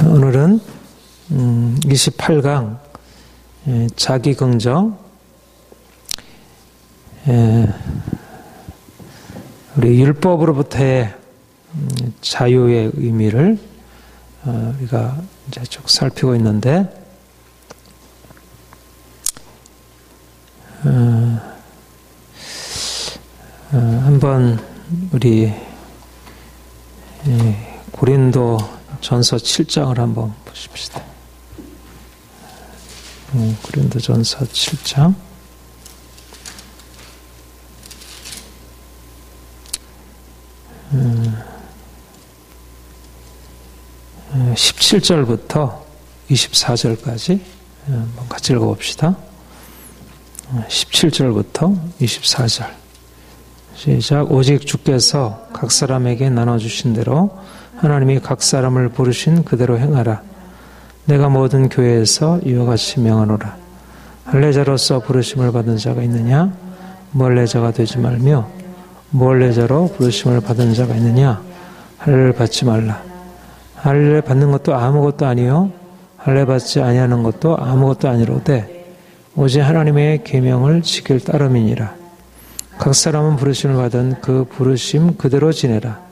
오늘은 28강 자기긍정, 우리 율법으로부터의 자유의 의미를 우리가 이제 쭉 살피고 있는데, 한번 우리 고린도 전서 7장을 한번 보십시다. 고린도 전서 7장 17절부터 24절까지 한번 같이 읽어봅시다. 17절부터 24절 시작. 오직 주께서 각 사람에게 나눠주신 대로 하나님이 각 사람을 부르신 그대로 행하라. 내가 모든 교회에서 이와 같이 명하노라. 할례자로서 부르심을 받은 자가 있느냐? 멀례자가 되지 말며, 멀례자로 부르심을 받은 자가 있느냐? 할례를 받지 말라. 할례를 받는 것도 아무것도 아니요 할례 받지 아니하는 것도 아무것도 아니로되 오직 하나님의 계명을 지킬 따름이니라. 각 사람은 부르심을 받은 그 부르심 그대로 지내라.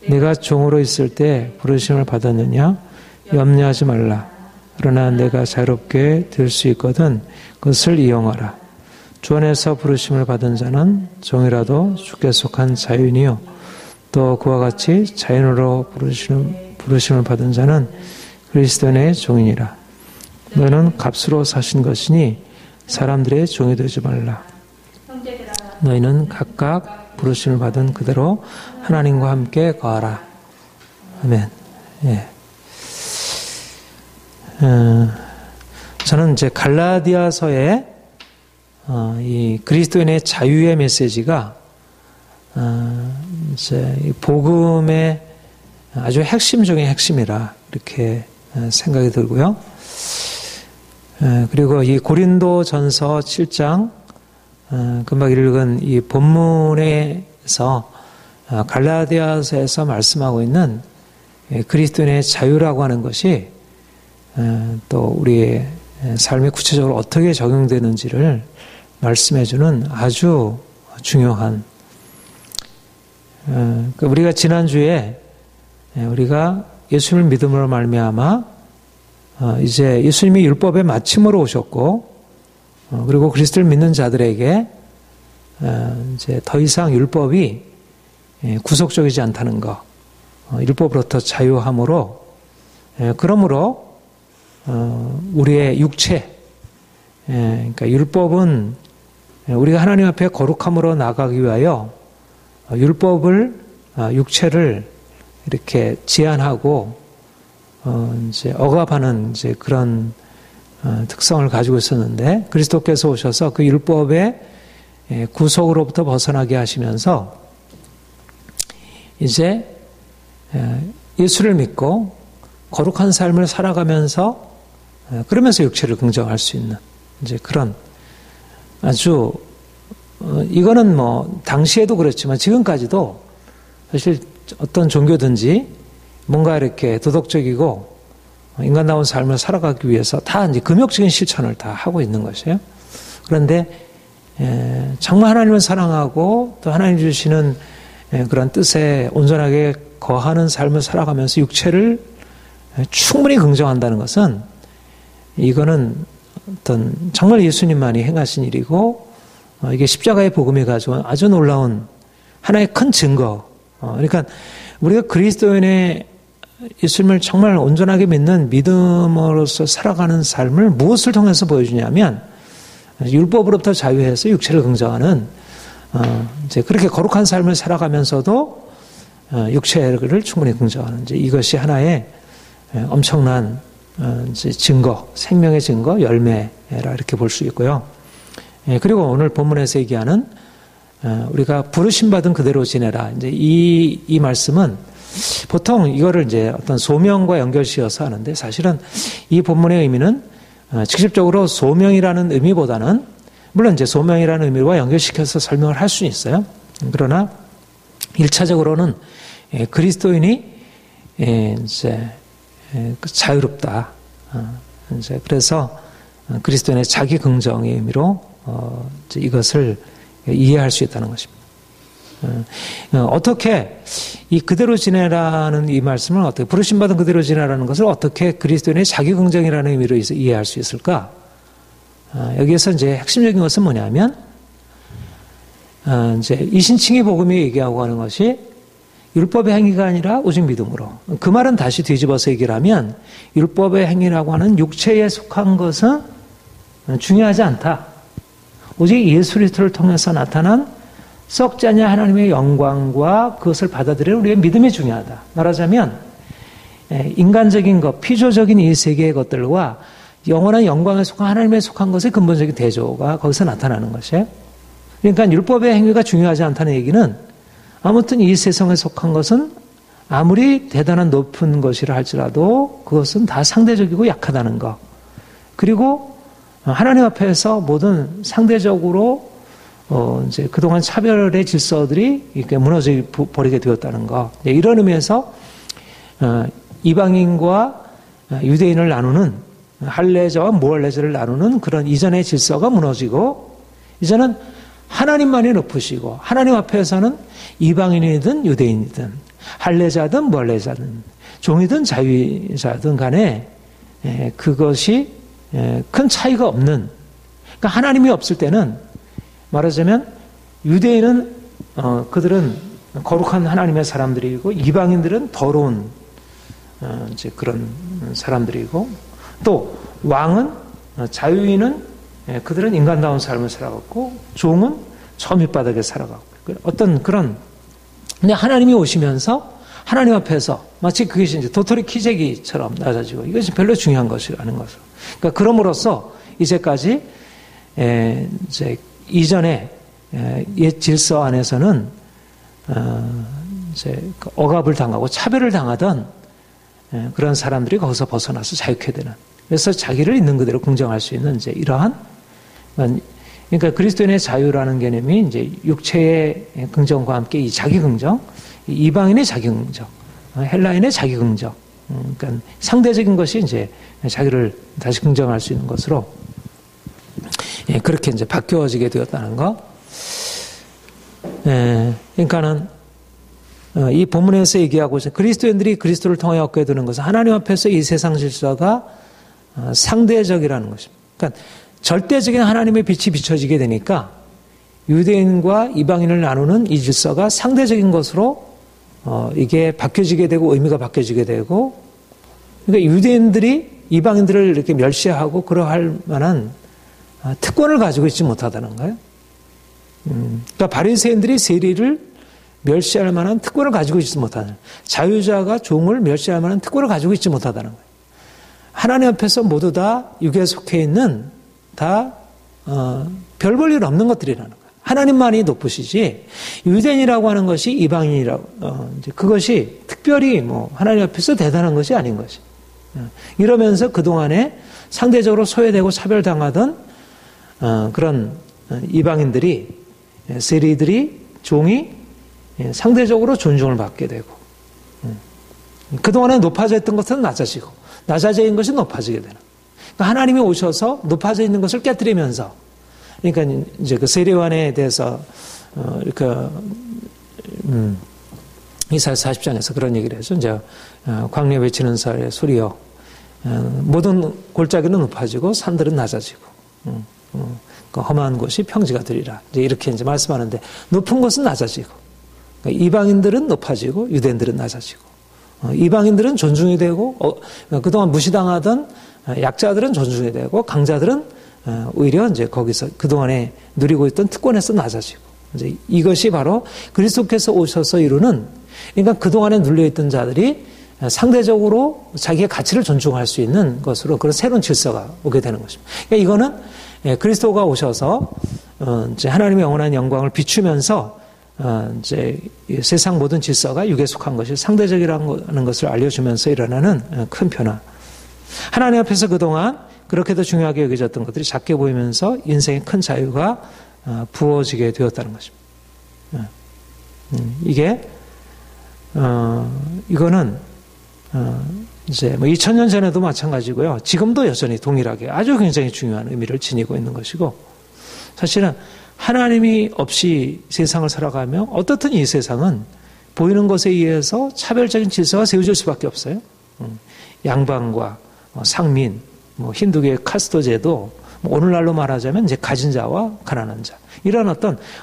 네가 종으로 있을 때 부르심을 받았느냐? 염려하지 말라. 그러나 내가 자유롭게 될 수 있거든 그것을 이용하라. 주 안에서 부르심을 받은 자는 종이라도 주께 속한 자유인이요 또 그와 같이 자연으로 부르심을 받은 자는 그리스도인의 종이니라. 너희는 값으로 사신 것이니 사람들의 종이 되지 말라. 너희는 각각 부르심을 받은 그대로 하나님과 함께 거하라. 아멘. 예. 저는 이제 갈라디아서의 이 그리스도인의 자유의 메시지가 이제 복음의 아주 핵심 중의 핵심이라 이렇게 생각이 들고요. 그리고 이 고린도 전서 7장 금방 읽은 이 본문에서 갈라디아서에서 말씀하고 있는 그리스도인의 자유라고 하는 것이 또 우리의 삶에 구체적으로 어떻게 적용되는지를 말씀해주는 아주 중요한, 우리가 지난주에 우리가 예수님을 믿음으로 말미암아 이제 예수님이 율법의 마침으로 오셨고 그리고 그리스도를 믿는 자들에게 이제 더 이상 율법이 구속적이지 않다는 것, 율법으로부터 자유함으로, 그러므로 우리의 육체, 그러니까 율법은 우리가 하나님 앞에 거룩함으로 나가기 위하여 율법을, 육체를 이렇게 제한하고 이제 억압하는 이제 그런 특성을 가지고 있었는데, 그리스도께서 오셔서 그 율법의 구속으로부터 벗어나게 하시면서 이제 예수를 믿고 거룩한 삶을 살아가면서 그러면서 육체를 긍정할 수 있는 이제 그런 아주 이거는 뭐 당시에도 그렇지만 지금까지도 사실 어떤 종교든지 뭔가 이렇게 도덕적이고 인간다운 삶을 살아가기 위해서 다 이제 금욕적인 실천을 다 하고 있는 것이에요. 그런데 정말 하나님을 사랑하고 또 하나님 주시는 그런 뜻에 온전하게 거하는 삶을 살아가면서 육체를 충분히 긍정한다는 것은 이거는 어떤 정말 예수님만이 행하신 일이고 이게 십자가의 복음이 가져온 아주 놀라운 하나의 큰 증거. 그러니까 우리가 그리스도인의 예수님을 정말 온전하게 믿는 믿음으로서 살아가는 삶을 무엇을 통해서 보여주냐면 율법으로부터 자유해서 육체를 긍정하는 이제 그렇게 거룩한 삶을 살아가면서도 육체를 충분히 긍정하는 이제 이것이 하나의 엄청난 이제 증거, 생명의 증거, 열매라 이렇게 볼 수 있고요. 그리고 오늘 본문에서 얘기하는 우리가 부르심 받은 그대로 지내라. 이제 이 말씀은 보통 이거를 이제 어떤 소명과 연결시어서 하는데 사실은 이 본문의 의미는 직접적으로 소명이라는 의미보다는 물론 이제 소명이라는 의미와 연결시켜서 설명을 할 수는 있어요. 그러나 1차적으로는 그리스도인이 이제 자유롭다. 이제 그래서 그리스도인의 자기 긍정의 의미로 이것을 이해할 수 있다는 것입니다. 어떻게 이 그대로 지내라는 이 말씀을 어떻게 부르심받은 그대로 지내라는 것을 어떻게 그리스도인의 자기 긍정이라는 의미로 이해할 수 있을까? 여기에서 이제 핵심적인 것은 뭐냐면 이제 이신칭의 복음이 얘기하고 하는 것이 율법의 행위가 아니라 오직 믿음으로. 그 말은 다시 뒤집어서 얘기를 하면 율법의 행위라고 하는 육체에 속한 것은 중요하지 않다. 오직 예수 그리스도를 통해서 나타난 썩지 않냐 하나님의 영광과 그것을 받아들이는 우리의 믿음이 중요하다. 말하자면 인간적인 것, 피조적인 이 세계의 것들과 영원한 영광에 속한 하나님에 속한 것의 근본적인 대조가 거기서 나타나는 것이에요. 그러니까 율법의 행위가 중요하지 않다는 얘기는 아무튼 이 세상에 속한 것은 아무리 대단한 높은 것이라 할지라도 그것은 다 상대적이고 약하다는 것. 그리고 하나님 앞에서 모든 상대적으로 이제 그동안 차별의 질서들이 이렇게 무너져 버리게 되었다는 것. 이런 의미에서 이방인과 유대인을 나누는 할례자와 무할례자를 나누는 그런 이전의 질서가 무너지고 이제는 하나님만이 높으시고 하나님 앞에서는 이방인이든 유대인이든 할례자든 무할례자든 종이든 자유자든 간에 그것이 큰 차이가 없는, 그러니까 하나님이 없을 때는 말하자면 유대인은 그들은 거룩한 하나님의 사람들이고 이방인들은 더러운 이제 그런 사람들이고 또 왕은 자유인은 그들은 인간다운 삶을 살아갔고 종은 저 밑바닥에 살아갔고 어떤 그런, 근데 하나님이 오시면서 하나님 앞에서 마치 그것이 이제 도토리 키재기처럼 낮아지고 이것이 별로 중요한 것이라는 것을. 그러니까 그럼으로써 이제까지 이제 이전에 옛 질서 안에서는 이제 억압을 당하고 차별을 당하던 그런 사람들이 거기서 벗어나서 자유케 되는. 그래서 자기를 있는 그대로 긍정할 수 있는 이제 이러한, 그러니까 그리스도인의 자유라는 개념이 이제 육체의 긍정과 함께 이 자기 긍정, 이방인의 자기 긍정, 헬라인의 자기 긍정, 그러니까 상대적인 것이 이제 자기를 다시 긍정할 수 있는 것으로 그렇게 이제 바뀌어지게 되었다는 거. 그러니까는 이 본문에서 얘기하고 있는 그리스도인들이 그리스도를 통해 얻게 되는 것은 하나님 앞에서 이 세상 질서가 상대적이라는 것입니다. 그러니까 절대적인 하나님의 빛이 비춰지게 되니까 유대인과 이방인을 나누는 이 질서가 상대적인 것으로 이게 바뀌어지게 되고 의미가 바뀌어지게 되고, 그러니까 유대인들이 이방인들을 이렇게 멸시하고 그러할 만한 특권을 가지고 있지 못하다는 거예요. 그러니까 바리새인들이 세리를 멸시할 만한 특권을 가지고 있지 못하는, 자유자가 종을 멸시할 만한 특권을 가지고 있지 못하다는 거예요. 하나님 앞에서 모두 다 육에 속해 있는 다 별 볼 일 없는 것들이라는 거예요. 하나님만이 높으시지 유대인이라고 하는 것이 이방인이라고 이제 그것이 특별히 뭐 하나님 앞에서 대단한 것이 아닌 것이. 이러면서 그동안에 상대적으로 소외되고 차별당하던 그런 이방인들이, 세리들이, 종이 상대적으로 존중을 받게 되고, 그동안에 높아져 있던 것은 낮아지고 낮아져 있는 것이 높아지게 되는. 그러니까 하나님이 오셔서 높아져 있는 것을 깨뜨리면서, 그러니까 이제 그 세례요한에 대해서 이렇게 이사야 40장에서 그런 얘기를 해서 이제 광야 외치는 사의 소리여, 모든 골짜기는 높아지고 산들은 낮아지고 그 험한 곳이 평지가 되리라. 이제 이렇게 이제 말씀하는데, 높은 곳은 낮아지고, 그러니까 이방인들은 높아지고 유대인들은 낮아지고, 이방인들은 존중이 되고 그동안 무시당하던 약자들은 존중이 되고 강자들은 오히려 이제 거기서 그동안에 누리고 있던 특권에서 낮아지고, 이제 이것이 바로 그리스도께서 오셔서 이루는, 그러니까 그동안에 눌려있던 자들이 상대적으로 자기의 가치를 존중할 수 있는 것으로 그런 새로운 질서가 오게 되는 것입니다. 그러니까 이거는 그리스도가 오셔서 이제 하나님의 영원한 영광을 비추면서 이제 세상 모든 질서가 육에 속한 것이 상대적이라는 것을 알려주면서 일어나는 큰 변화. 하나님 앞에서 그동안 그렇게도 중요하게 여겨졌던 것들이 작게 보이면서 인생의 큰 자유가 부어지게 되었다는 것입니다. 이게 이거는 이제 뭐 2000년 전에도 마찬가지고요. 지금도 여전히 동일하게 아주 굉장히 중요한 의미를 지니고 있는 것이고, 사실은 하나님이 없이 세상을 살아가며 어떻든 이 세상은 보이는 것에 의해서 차별적인 질서가 세워질 수밖에 없어요. 양반과 상민, 뭐 힌두교의 카스트 제도, 오늘날로 말하자면 이제 가진 자와 가난한 자, 이런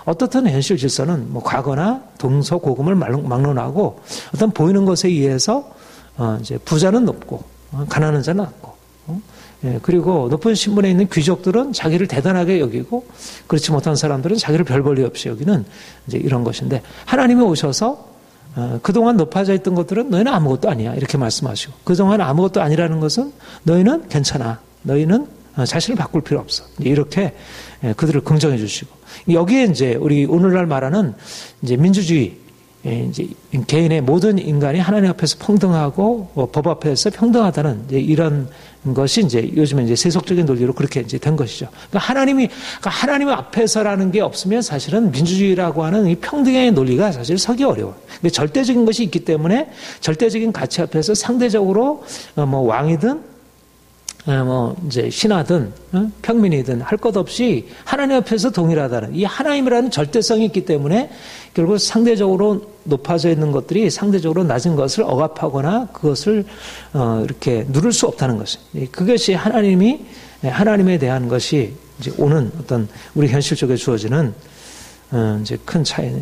어떻든 현실 질서는 뭐 과거나 동서고금을 막론하고 어떤 보이는 것에 의해서 이제 부자는 높고 가난한 자는 낮고, 그리고 높은 신분에 있는 귀족들은 자기를 대단하게 여기고 그렇지 못한 사람들은 자기를 별 볼일 없이 여기는 이제 이런 것인데, 하나님이 오셔서 그동안 높아져 있던 것들은 너희는 아무것도 아니야 이렇게 말씀하시고, 그동안 아무것도 아니라는 것은 너희는 괜찮아, 너희는 자신을 바꿀 필요 없어, 이렇게 그들을 긍정해 주시고, 여기에 이제 우리 오늘날 말하는 이제 민주주의, 이제 개인의 모든 인간이 하나님 앞에서 평등하고 법 앞에서 평등하다는 이제 이런 것이 이제 요즘에 이제 세속적인 논리로 그렇게 이제 된 것이죠. 그러니까 하나님 앞에서라는 게 없으면 사실은 민주주의라고 하는 이 평등의 논리가 사실 서기 어려워요. 근데 절대적인 것이 있기 때문에 절대적인 가치 앞에서 상대적으로 뭐 왕이든 뭐 이제 신하든 평민이든 할 것 없이 하나님 앞에서 동일하다는 이 하나님이라는 절대성이 있기 때문에 결국 상대적으로 높아져 있는 것들이 상대적으로 낮은 것을 억압하거나 그것을 이렇게 누를 수 없다는 것입니다. 그것이 하나님에 대한 것이 이제 오는 어떤 우리 현실 속에 주어지는 이제 큰 차이,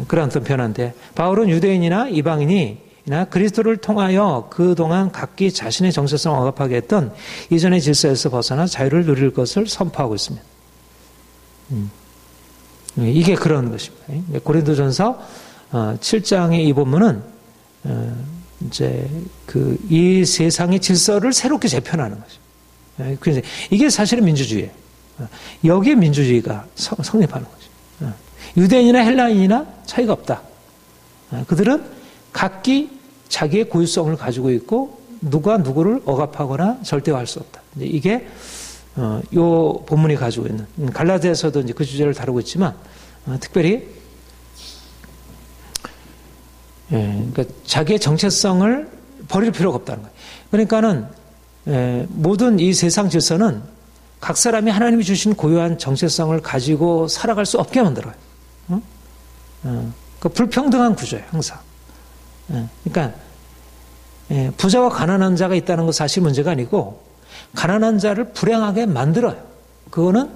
그런 어떤 변화인데, 바울은 유대인이나 이방인이 그리스도를 통하여 그동안 각기 자신의 정체성을 억압하게 했던 이전의 질서에서 벗어나 자유를 누릴 것을 선포하고 있습니다. 이게 그런 것입니다. 고린도전서 7장의 이 본문은 이제 이 세상의 질서를 새롭게 재편하는 것입니다. 그래서 이게 사실은 민주주의예요. 여기에 민주주의가 성립하는 거죠. 유대인이나 헬라인이나 차이가 없다. 그들은 각기 자기의 고유성을 가지고 있고 누가 누구를 억압하거나 절대화할 수 없다. 이게 요 본문이 가지고 있는, 갈라디아서도 이제 그 주제를 다루고 있지만 특별히 그러니까 자기의 정체성을 버릴 필요가 없다는 거예요. 그러니까는 모든 이 세상 질서는 각 사람이 하나님이 주신 고유한 정체성을 가지고 살아갈 수 없게 만들어요. 그 불평등한 구조예요, 항상. 그러니까 부자와 가난한 자가 있다는 건 사실 문제가 아니고, 가난한 자를 불행하게 만들어요. 그거는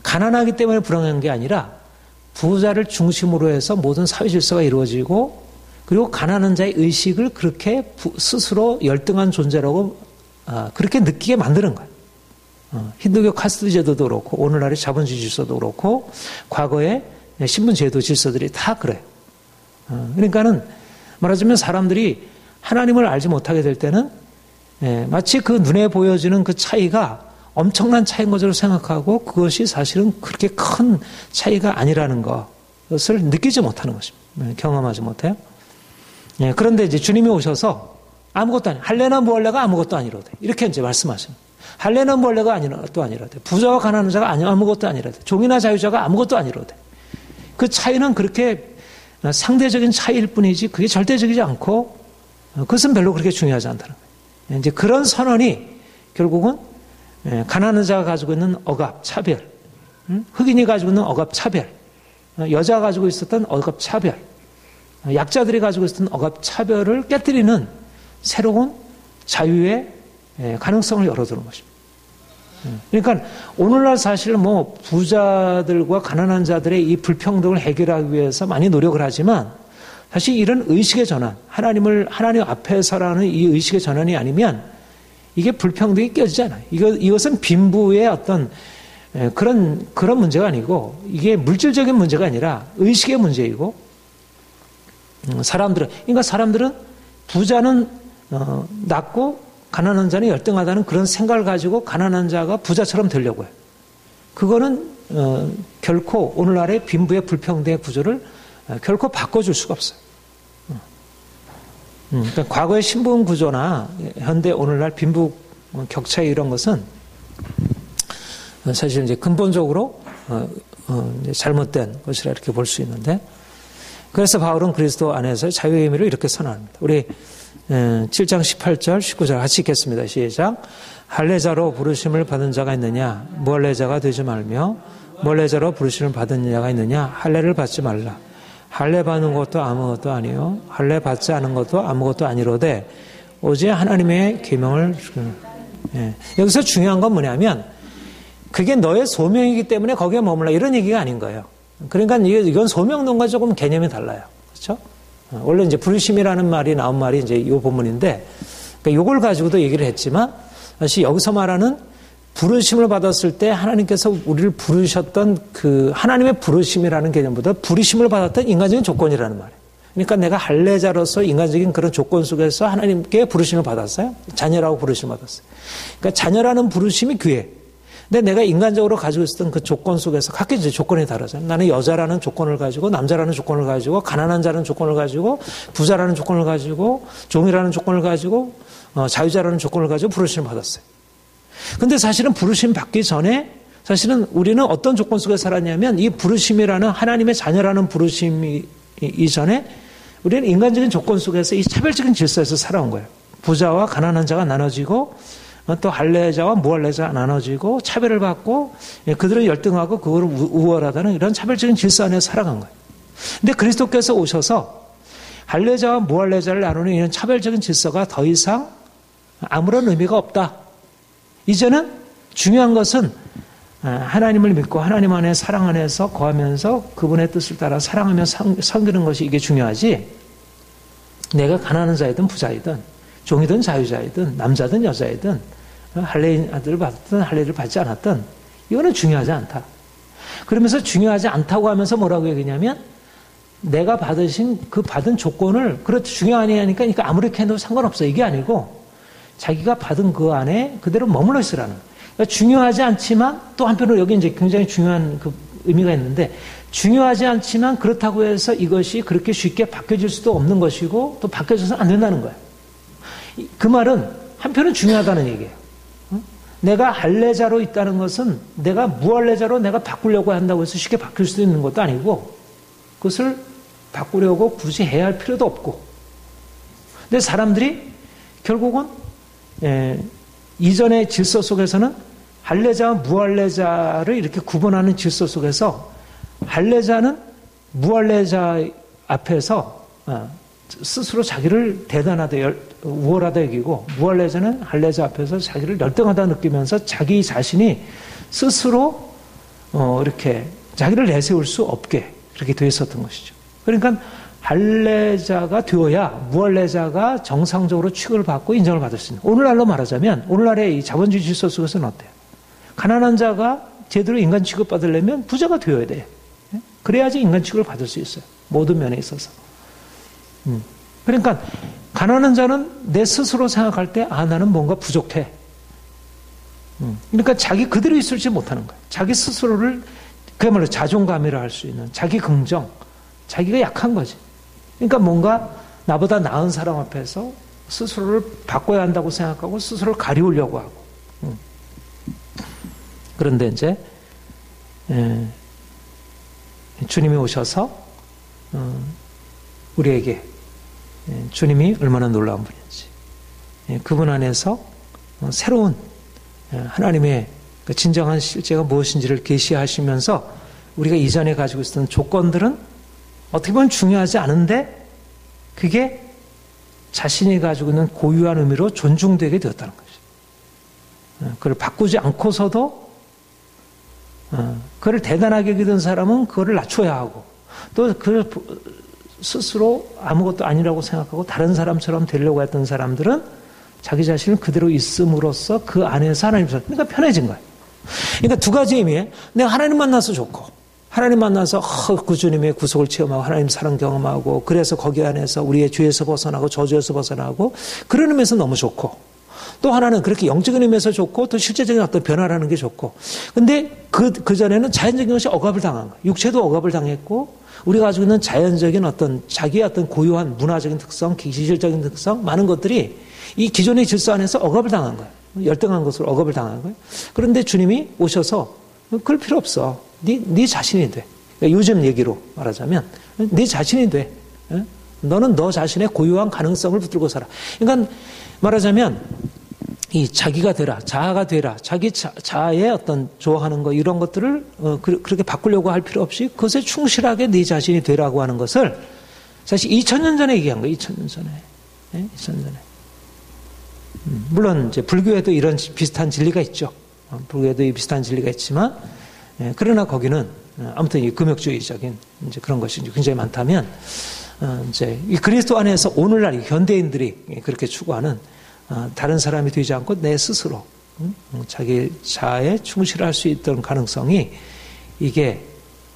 가난하기 때문에 불행한 게 아니라 부자를 중심으로 해서 모든 사회 질서가 이루어지고, 그리고 가난한 자의 의식을 그렇게 스스로 열등한 존재라고 그렇게 느끼게 만드는 거예요. 힌두교 카스트 제도도 그렇고 오늘날의 자본주의 질서도 그렇고 과거의 신분 제도 질서들이 다 그래요. 그러니까는 말하자면 사람들이 하나님을 알지 못하게 될 때는 마치 그 눈에 보여지는 그 차이가 엄청난 차이인 것으로 생각하고 그것이 사실은 그렇게 큰 차이가 아니라는 것을 느끼지 못하는 것입니다. 경험하지 못해요. 그런데 이제 주님이 오셔서 아무것도 아니, 할례나 무할례가 아무것도 아니로되 이렇게 이제 말씀하십니다. 할례나 무할례가 아무것도 아니로되, 부자와 가난한 자가 아무것도 아니로되, 종이나 자유자가 아무것도 아니로되, 그 차이는 그렇게 상대적인 차이일 뿐이지 그게 절대적이지 않고 그것은 별로 그렇게 중요하지 않다는 거예요. 이제 그런 선언이 결국은 가난한 자가 가지고 있는 억압, 차별, 흑인이 가지고 있는 억압, 차별, 여자가 가지고 있었던 억압, 차별, 약자들이 가지고 있었던 억압, 차별을 깨뜨리는 새로운 자유의 가능성을 열어두는 것입니다. 그러니까 오늘날 사실 뭐 부자들과 가난한 자들의 이 불평등을 해결하기 위해서 많이 노력을 하지만 사실 이런 의식의 전환, 하나님 앞에서라는 이 의식의 전환이 아니면 이게 불평등이 깨지지 않아요. 이것은 빈부의 어떤 그런 문제가 아니고 이게 물질적인 문제가 아니라 의식의 문제이고, 그러니까 사람들은 부자는 낮고 가난한 자는 열등하다는 그런 생각을 가지고 가난한 자가 부자처럼 되려고 해요. 그거는 결코 오늘날의 빈부의 불평등의 구조를 결코 바꿔줄 수가 없어요. 그러니까 과거의 신분 구조나 현대 오늘날 빈부 격차 이런 것은 사실 이제 근본적으로 잘못된 것이라 이렇게 볼 수 있는데, 그래서 바울은 그리스도 안에서의 자유의 의미를 이렇게 선언합니다. 우리 7장 18절, 19절 같이 읽겠습니다. 시작. 할례자로 부르심을 받은 자가 있느냐? 무할례자가 되지 말며 무할례자로 부르심을 받은 자가 있느냐? 할례를 받지 말라. 할례 받는 것도 아무것도 아니요 할례 받지 않은 것도 아무것도 아니로되 오직 하나님의 계명을 여기서 중요한 건 뭐냐면 그게 너의 소명이기 때문에 거기에 머물라 이런 얘기가 아닌 거예요. 그러니까 이건 소명론과 조금 개념이 달라요. 그렇죠? 원래 이제 부르심이라는 말이 나온 말이 이제 이 본문인데, 그러니까 이걸 가지고도 얘기를 했지만, 사실 여기서 말하는 부르심을 받았을 때 하나님께서 우리를 부르셨던 그 하나님의 부르심이라는 개념보다 부르심을 받았던 인간적인 조건이라는 말이에요. 그러니까 내가 할례자로서 인간적인 그런 조건 속에서 하나님께 부르심을 받았어요. 자녀라고 부르심을 받았어요. 그러니까 자녀라는 부르심이 귀해. 근데 내가 인간적으로 가지고 있었던 그 조건 속에서 각기 이제 조건이 다르잖아요. 나는 여자라는 조건을 가지고, 남자라는 조건을 가지고, 가난한 자라는 조건을 가지고, 부자라는 조건을 가지고, 종이라는 조건을 가지고, 자유자라는 조건을 가지고 부르심을 받았어요. 근데 사실은 부르심 받기 전에 사실은 우리는 어떤 조건 속에 살았냐면 이 부르심이라는 하나님의 자녀라는 부르심이 이전에 우리는 인간적인 조건 속에서 이 차별적인 질서에서 살아온 거예요. 부자와 가난한 자가 나눠지고 또 할례자와 무할례자가 나눠지고 차별을 받고 그들은 열등하고 그거를 우월하다는 이런 차별적인 질서 안에 살아간 거예요. 근데 그리스도께서 오셔서 할례자와 무할례자를 나누는 이런 차별적인 질서가 더 이상 아무런 의미가 없다. 이제는 중요한 것은 하나님을 믿고 하나님 안에 사랑 안에서 거하면서 그분의 뜻을 따라 사랑하며 섬기는 것이 이게 중요하지. 내가 가난한 자이든 부자이든 종이든 자유자이든 남자든 여자이든 할례인을 받든 할례를 받지 않았든 이거는 중요하지 않다. 그러면서 중요하지 않다고 하면서 뭐라고 얘기냐면 내가 받으신 그 받은 조건을 그렇게 중요하니 하니까 그러니까 아무렇게 해도 상관없어 이게 아니고 자기가 받은 그 안에 그대로 머물러 있으라는 거예요. 그러니까 중요하지 않지만 또 한편으로 여기 이제 굉장히 중요한 그 의미가 있는데 중요하지 않지만 그렇다고 해서 이것이 그렇게 쉽게 바뀌어질 수도 없는 것이고 또 바뀌어져서 안 된다는 거예요. 그 말은 한편은 중요하다는 얘기예요. 내가 할례자로 있다는 것은 내가 무할례자로 내가 바꾸려고 한다고 해서 쉽게 바뀔 수도 있는 것도 아니고 그것을 바꾸려고 굳이 해야 할 필요도 없고 근데 사람들이 결국은 이전의 질서 속에서는 할례자와 무할례자를 이렇게 구분하는 질서 속에서 할례자는 무할례자 앞에서 스스로 자기를 대단하다, 우월하다 여기고 무할례자는 할례자 앞에서 자기를 열등하다 느끼면서 자기 자신이 스스로 이렇게 자기를 내세울 수 없게 그렇게 되어 있었던 것이죠. 그러니까 할례자가 되어야 무할례자가 정상적으로 취급을 받고 인정을 받을 수 있는. 오늘날로 말하자면 오늘날의 이 자본주의 질서 속에서는 어때요? 가난한 자가 제대로 인간 취급 받으려면 부자가 되어야 돼요. 그래야지 인간 취급을 받을 수 있어요. 모든 면에 있어서. 그러니까 가난한 자는 내 스스로 생각할 때 나는 뭔가 부족해. 그러니까 자기 그대로 있을지 못하는 거예요. 자기 스스로를 그야말로 자존감이라 할 수 있는 자기 긍정, 자기가 약한 거지. 그러니까 뭔가 나보다 나은 사람 앞에서 스스로를 바꿔야 한다고 생각하고 스스로를 가리우려고 하고. 그런데 이제 주님이 오셔서 우리에게 주님이 얼마나 놀라운 분인지 그분 안에서 새로운 하나님의 진정한 실제가 무엇인지를 계시하시면서 우리가 이전에 가지고 있었던 조건들은 어떻게 보면 중요하지 않은데 그게 자신이 가지고 있는 고유한 의미로 존중되게 되었다는 것이죠. 그걸 바꾸지 않고서도 그걸 대단하게 여기던 사람은 그거를 낮춰야 하고 또 그걸 스스로 아무것도 아니라고 생각하고 다른 사람처럼 되려고 했던 사람들은 자기 자신을 그대로 있음으로써 그 안에서 하나님 그러니까 편해진 거예요. 그러니까 두 가지 의미에 내가 하나님 만나서 좋고 하나님 만나서 그 주님의 구속을 체험하고 하나님 사랑 경험하고 그래서 거기 안에서 우리의 죄에서 벗어나고 저주에서 벗어나고 그런 의미에서 너무 좋고 또 하나는 그렇게 영적인 의미에서 좋고 또 실제적인 어떤 변화라는 게 좋고 근데 그 전에는 자연적인 것이 억압을 당한 거예요. 육체도 억압을 당했고 우리가 가지고 있는 자연적인 어떤 자기의 어떤 고유한 문화적인 특성, 기질적인 특성 많은 것들이 이 기존의 질서 안에서 억압을 당한 거예요. 열등한 것으로 억압을 당한 거예요. 그런데 주님이 오셔서 그럴 필요 없어. 네 자신이 돼. 그러니까 요즘 얘기로 말하자면 네 자신이 돼. 너는 너 자신의 고유한 가능성을 붙들고 살아. 그러니까 말하자면 이 자기가 되라, 자아가 되라, 자기 자아의 어떤 좋아하는 것 이런 것들을 그렇게 바꾸려고 할 필요 없이 그것에 충실하게 네 자신이 되라고 하는 것을 사실 2000년 전에 얘기한 거예요. 2000년 전에. 네? 2000년 전에. 물론 이제 불교에도 이런 비슷한 진리가 있죠. 불교에도 비슷한 진리가 있지만 그러나 거기는 아무튼 이 금욕주의적인 이제 그런 것이 굉장히 많다면 이제 이 그리스도 안에서 오늘날 현대인들이 그렇게 추구하는 다른 사람이 되지 않고 내 스스로 자기 자아에 충실할 수 있던 가능성이 이게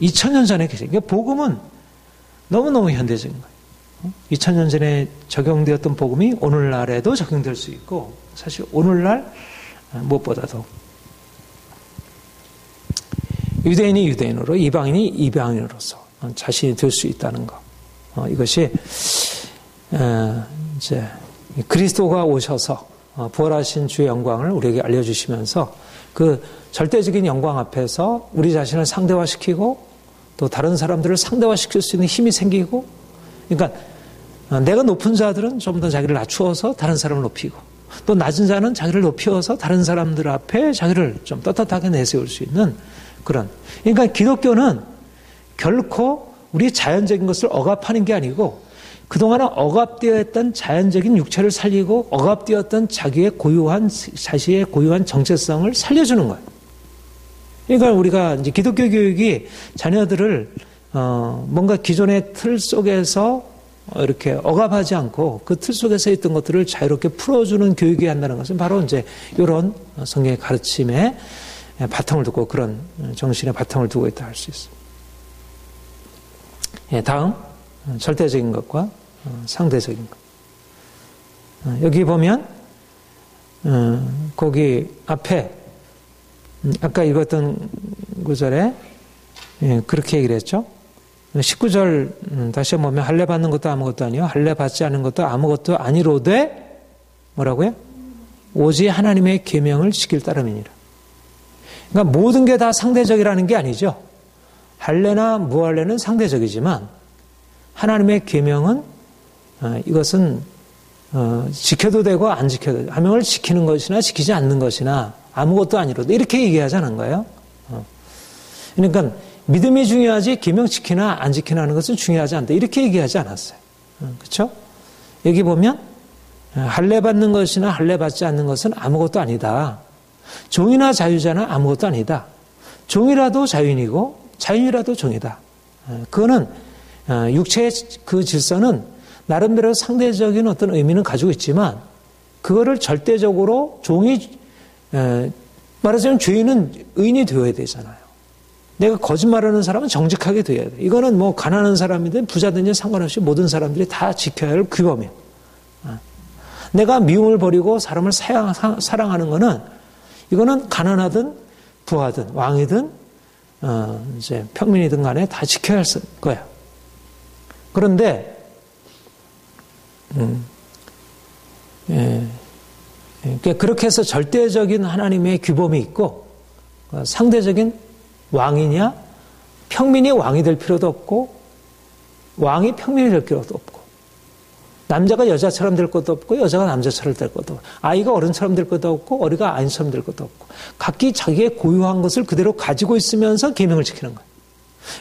2000년 전에 계신. 그러니까 복음은 너무너무 현대적인 거예요. 2000년 전에 적용되었던 복음이 오늘날에도 적용될 수 있고 사실 오늘날 무엇보다도 유대인이 유대인으로 이방인이 이방인으로서 자신이 될 수 있다는 것. 이것이 이제 그리스도가 오셔서 부활하신 주의 영광을 우리에게 알려주시면서 그 절대적인 영광 앞에서 우리 자신을 상대화시키고 또 다른 사람들을 상대화시킬 수 있는 힘이 생기고 그러니까 내가 높은 자들은 좀 더 자기를 낮추어서 다른 사람을 높이고 또 낮은 자는 자기를 높이어서 다른 사람들 앞에 자기를 좀 떳떳하게 내세울 수 있는 그런 그러니까 기독교는 결코 우리 자연적인 것을 억압하는 게 아니고 그동안 억압되어 있던 자연적인 육체를 살리고 억압되었던 자기의 자신의 고유한 정체성을 살려주는 거예요. 그러니까 우리가 이제 기독교 교육이 자녀들을 뭔가 기존의 틀 속에서 이렇게 억압하지 않고 그 틀 속에서 있던 것들을 자유롭게 풀어주는 교육이 한다는 것은 바로 이제 이런 성경의 가르침에 바탕을 두고 그런 정신의 바탕을 두고 있다 할 수 있습니다. 다음 절대적인 것과 상대적인 것. 여기 보면 거기 앞에 아까 읽었던 구절에 그렇게 얘기를 했죠. 19절 다시 한번 보면 할례 받는 것도 아무것도 아니요 할례 받지 않은 것도 아무것도 아니로되 뭐라고요? 오직 하나님의 계명을 지킬 따름이니라. 그러니까 모든 게 다 상대적이라는 게 아니죠. 할례나 무할례는 상대적이지만 하나님의 계명은 이것은 지켜도 되고 안 지켜도 되고 계명을 지키는 것이나 지키지 않는 것이나 아무것도 아니로도 이렇게 얘기하지 않은 거예요. 그러니까 믿음이 중요하지 계명 지키나 안 지키나 하는 것은 중요하지 않다. 이렇게 얘기하지 않았어요. 그렇죠? 여기 보면 할례 받는 것이나 할례 받지 않는 것은 아무것도 아니다. 종이나 자유자는 아무것도 아니다. 종이라도 자유인이고 자유인이라도 종이다. 그거는 육체의 그 질서는 나름대로 상대적인 어떤 의미는 가지고 있지만 그거를 절대적으로 종이 말하자면 죄인은 의인이 되어야 되잖아요. 내가 거짓말하는 사람은 정직하게 되어야 돼. 이거는 뭐 가난한 사람이든 부자든지 상관없이 모든 사람들이 다 지켜야 할 규범이에요. 내가 미움을 버리고 사람을 사랑하는 거는 이거는 가난하든 부하든 왕이든 이제 평민이든 간에 다 지켜야 할 거야. 그런데 그렇게 해서 절대적인 하나님의 규범이 있고 상대적인 왕이냐 평민이 왕이 될 필요도 없고 왕이 평민이 될 필요도 없고 남자가 여자처럼 될 것도 없고 여자가 남자처럼 될 것도 없고 아이가 어른처럼 될 것도 없고 어리가 아이처럼 될 것도 없고 각기 자기의 고유한 것을 그대로 가지고 있으면서 계명을 지키는 거예요.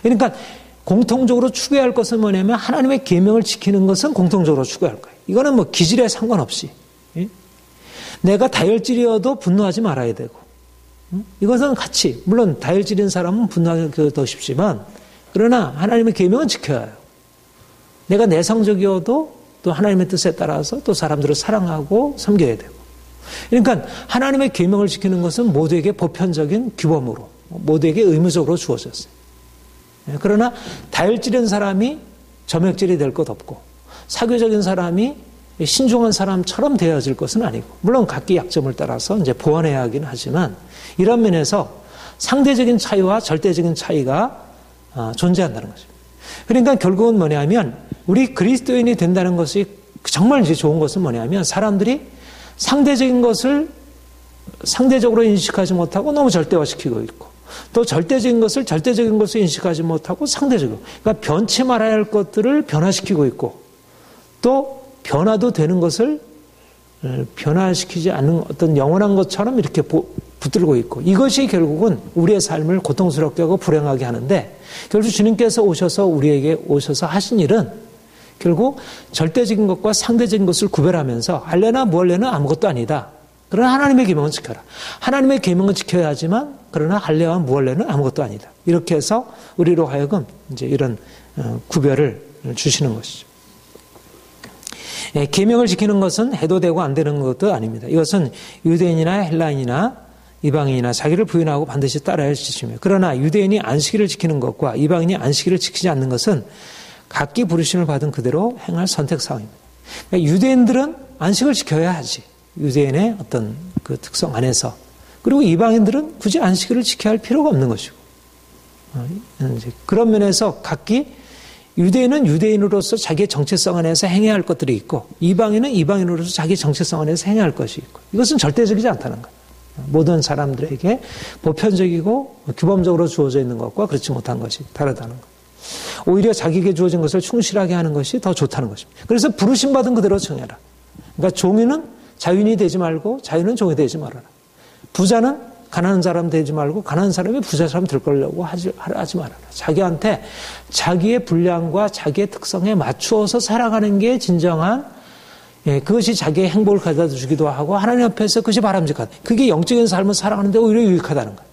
그러니까 공통적으로 추구해야 할 것은 뭐냐면 하나님의 계명을 지키는 것은 공통적으로 추구해야 할 거예요. 이거는 뭐 기질에 상관없이 내가 다혈질이어도 분노하지 말아야 되고 이것은 같이 물론 다혈질인 사람은 분노하기 더 쉽지만 그러나 하나님의 계명은 지켜야 해요. 내가 내성적이어도 또 하나님의 뜻에 따라서 또 사람들을 사랑하고 섬겨야 되고 그러니까 하나님의 계명을 지키는 것은 모두에게 보편적인 규범으로 모두에게 의무적으로 주어졌어요. 그러나 다혈질인 사람이 점액질이 될 것 없고 사교적인 사람이 신중한 사람처럼 되어질 것은 아니고 물론 각기 약점을 따라서 이제 보완해야 하긴 하지만 이런 면에서 상대적인 차이와 절대적인 차이가 존재한다는 거죠. 그러니까 결국은 뭐냐면 우리 그리스도인이 된다는 것이 정말 이제 좋은 것은 뭐냐면 사람들이 상대적인 것을 상대적으로 인식하지 못하고 너무 절대화시키고 있고 또 절대적인 것을 절대적인 것을 인식하지 못하고 상대적으로 그러니까 변치 말아야 할 것들을 변화시키고 있고 또 변화도 되는 것을 변화시키지 않는 어떤 영원한 것처럼 이렇게 붙들고 있고, 이것이 결국은 우리의 삶을 고통스럽게 하고 불행하게 하는데, 결국 주님께서 우리에게 오셔서 하신 일은 결국 절대적인 것과 상대적인 것을 구별하면서 할래나 무할래는 아무것도 아니다. 그러나 하나님의 계명은 지켜라. 하나님의 계명은 지켜야 하지만 그러나 할래와 무할래는 아무것도 아니다. 이렇게 해서 우리로 하여금 이제 이런 구별을 주시는 것이죠. 계명을 지키는 것은 해도 되고 안 되는 것도 아닙니다. 이것은 유대인이나 헬라인이나 이방인이나 자기를 부인하고 반드시 따라야 할 지침이에요. 그러나 유대인이 안식일을 지키는 것과 이방인이 안식일을 지키지 않는 것은 각기 부르심을 받은 그대로 행할 선택사항입니다. 그러니까 유대인들은 안식을 지켜야 하지. 유대인의 어떤 그 특성 안에서. 그리고 이방인들은 굳이 안식일을 지켜야 할 필요가 없는 것이고. 그런 면에서 각기 유대인은 유대인으로서 자기의 정체성 안에서 행해야 할 것들이 있고, 이방인은 이방인으로서 자기의 정체성 안에서 행해야 할 것이 있고, 이것은 절대적이지 않다는 거예요. 모든 사람들에게 보편적이고 규범적으로 주어져 있는 것과 그렇지 못한 것이 다르다는 것. 오히려 자기에게 주어진 것을 충실하게 하는 것이 더 좋다는 것입니다. 그래서 부르심받은 그대로 청해라. 그러니까 종이는 자유인이 되지 말고 자유는 종이 되지 말아라. 부자는 가난한 사람 되지 말고 가난한 사람이 부자처럼 될 거려고 하지 말아라. 자기한테 자기의 분량과 자기의 특성에 맞추어서 살아가는 게 진정한, 그것이 자기의 행복을 가져다 주기도 하고 하나님 앞에서 그것이 바람직하다. 그게 영적인 삶을 살아가는데 오히려 유익하다는 거예요.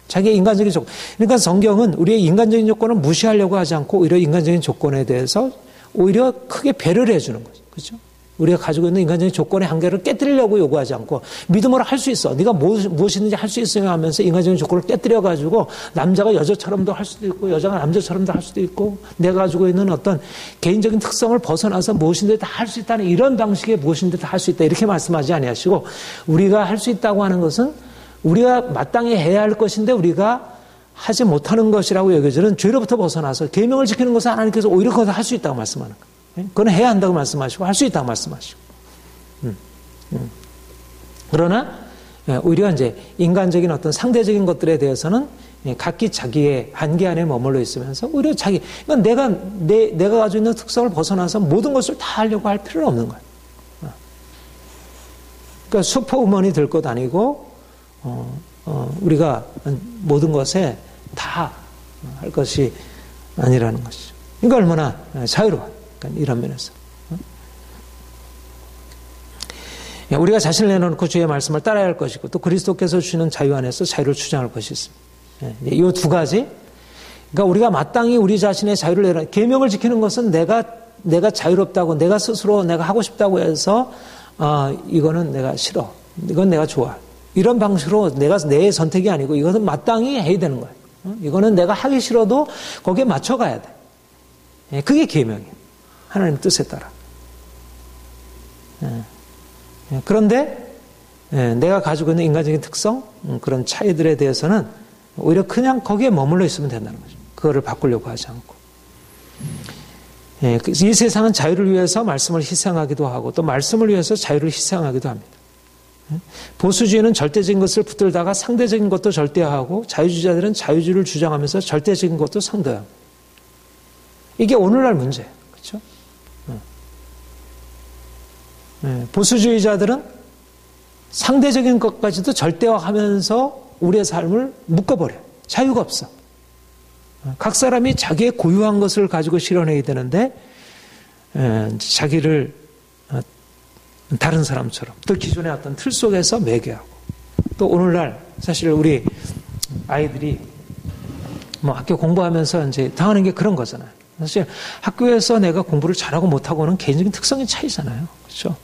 자기의 인간적인 조건. 그러니까 성경은 우리의 인간적인 조건을 무시하려고 하지 않고 오히려 인간적인 조건에 대해서 오히려 크게 배려를 해주는 거죠. 그렇죠? 우리가 가지고 있는 인간적인 조건의 한계를 깨뜨리려고 요구하지 않고 믿음으로 할 수 있어. 네가 무엇이든지 할 수 있으며 하면서 인간적인 조건을 깨뜨려가지고 남자가 여자처럼도 할 수도 있고 여자가 남자처럼도 할 수도 있고 내가 가지고 있는 어떤 개인적인 특성을 벗어나서 무엇인지 다 할 수 있다는 이런 방식의 무엇인지 다 할 수 있다. 이렇게 말씀하지 아니하시고 우리가 할 수 있다고 하는 것은 우리가 마땅히 해야 할 것인데 우리가 하지 못하는 것이라고 여겨지는 죄로부터 벗어나서 계명을 지키는 것은 하나님께서 오히려 그것을 할 수 있다고 말씀하는 거예요. 그건 해야 한다고 말씀하시고 할 수 있다고 말씀하시고. 그러나 오히려 이제 인간적인 어떤 상대적인 것들에 대해서는 각기 자기의 한계 안에 머물러 있으면서 오히려 그러니까 내가 가지고 있는 특성을 벗어나서 모든 것을 다 하려고 할 필요는 없는 거예요. 그러니까 슈퍼우먼이 될 것 아니고 우리가 모든 것에 다 할 것이 아니라는 것이죠. 그러니까 얼마나 자유로워. 그러니까 이런 면에서. 우리가 자신을 내놓고 주의 말씀을 따라야 할 것이고 또 그리스도께서 주시는 자유 안에서 자유를 주장할 것이 있습니다. 이 두 가지. 그러니까 우리가 마땅히 우리 자신의 자유를 내놓는 계명을 지키는 것은 내가 자유롭다고 내가 스스로 내가 하고 싶다고 해서 이거는 내가 싫어. 이건 내가 좋아. 이런 방식으로 내 선택이 아니고 이것은 마땅히 해야 되는 거예요. 이거는 내가 하기 싫어도 거기에 맞춰가야 돼. 그게 계명이에요. 하나님 뜻에 따라. 그런데 내가 가지고 있는 인간적인 특성, 그런 차이들에 대해서는 오히려 그냥 거기에 머물러 있으면 된다는 거죠. 그거를 바꾸려고 하지 않고. 이 세상은 자유를 위해서 말씀을 희생하기도 하고 또 말씀을 위해서 자유를 희생하기도 합니다. 보수주의는 절대적인 것을 붙들다가 상대적인 것도 절대화하고 자유주의자들은 자유주의를 주장하면서 절대적인 것도 상대화합니다. 이게 오늘날 문제예요. 그렇죠? 보수주의자들은 상대적인 것까지도 절대화하면서 우리의 삶을 묶어버려요. 자유가 없어. 각 사람이 자기의 고유한 것을 가지고 실현해야 되는데 자기를 다른 사람처럼 또 기존의 어떤 틀 속에서 매개하고 또 오늘날 사실 우리 아이들이 뭐 학교 공부하면서 이제 당하는 게 그런 거잖아요. 사실 학교에서 내가 공부를 잘하고 못하고는 개인적인 특성의 차이잖아요. 그렇죠?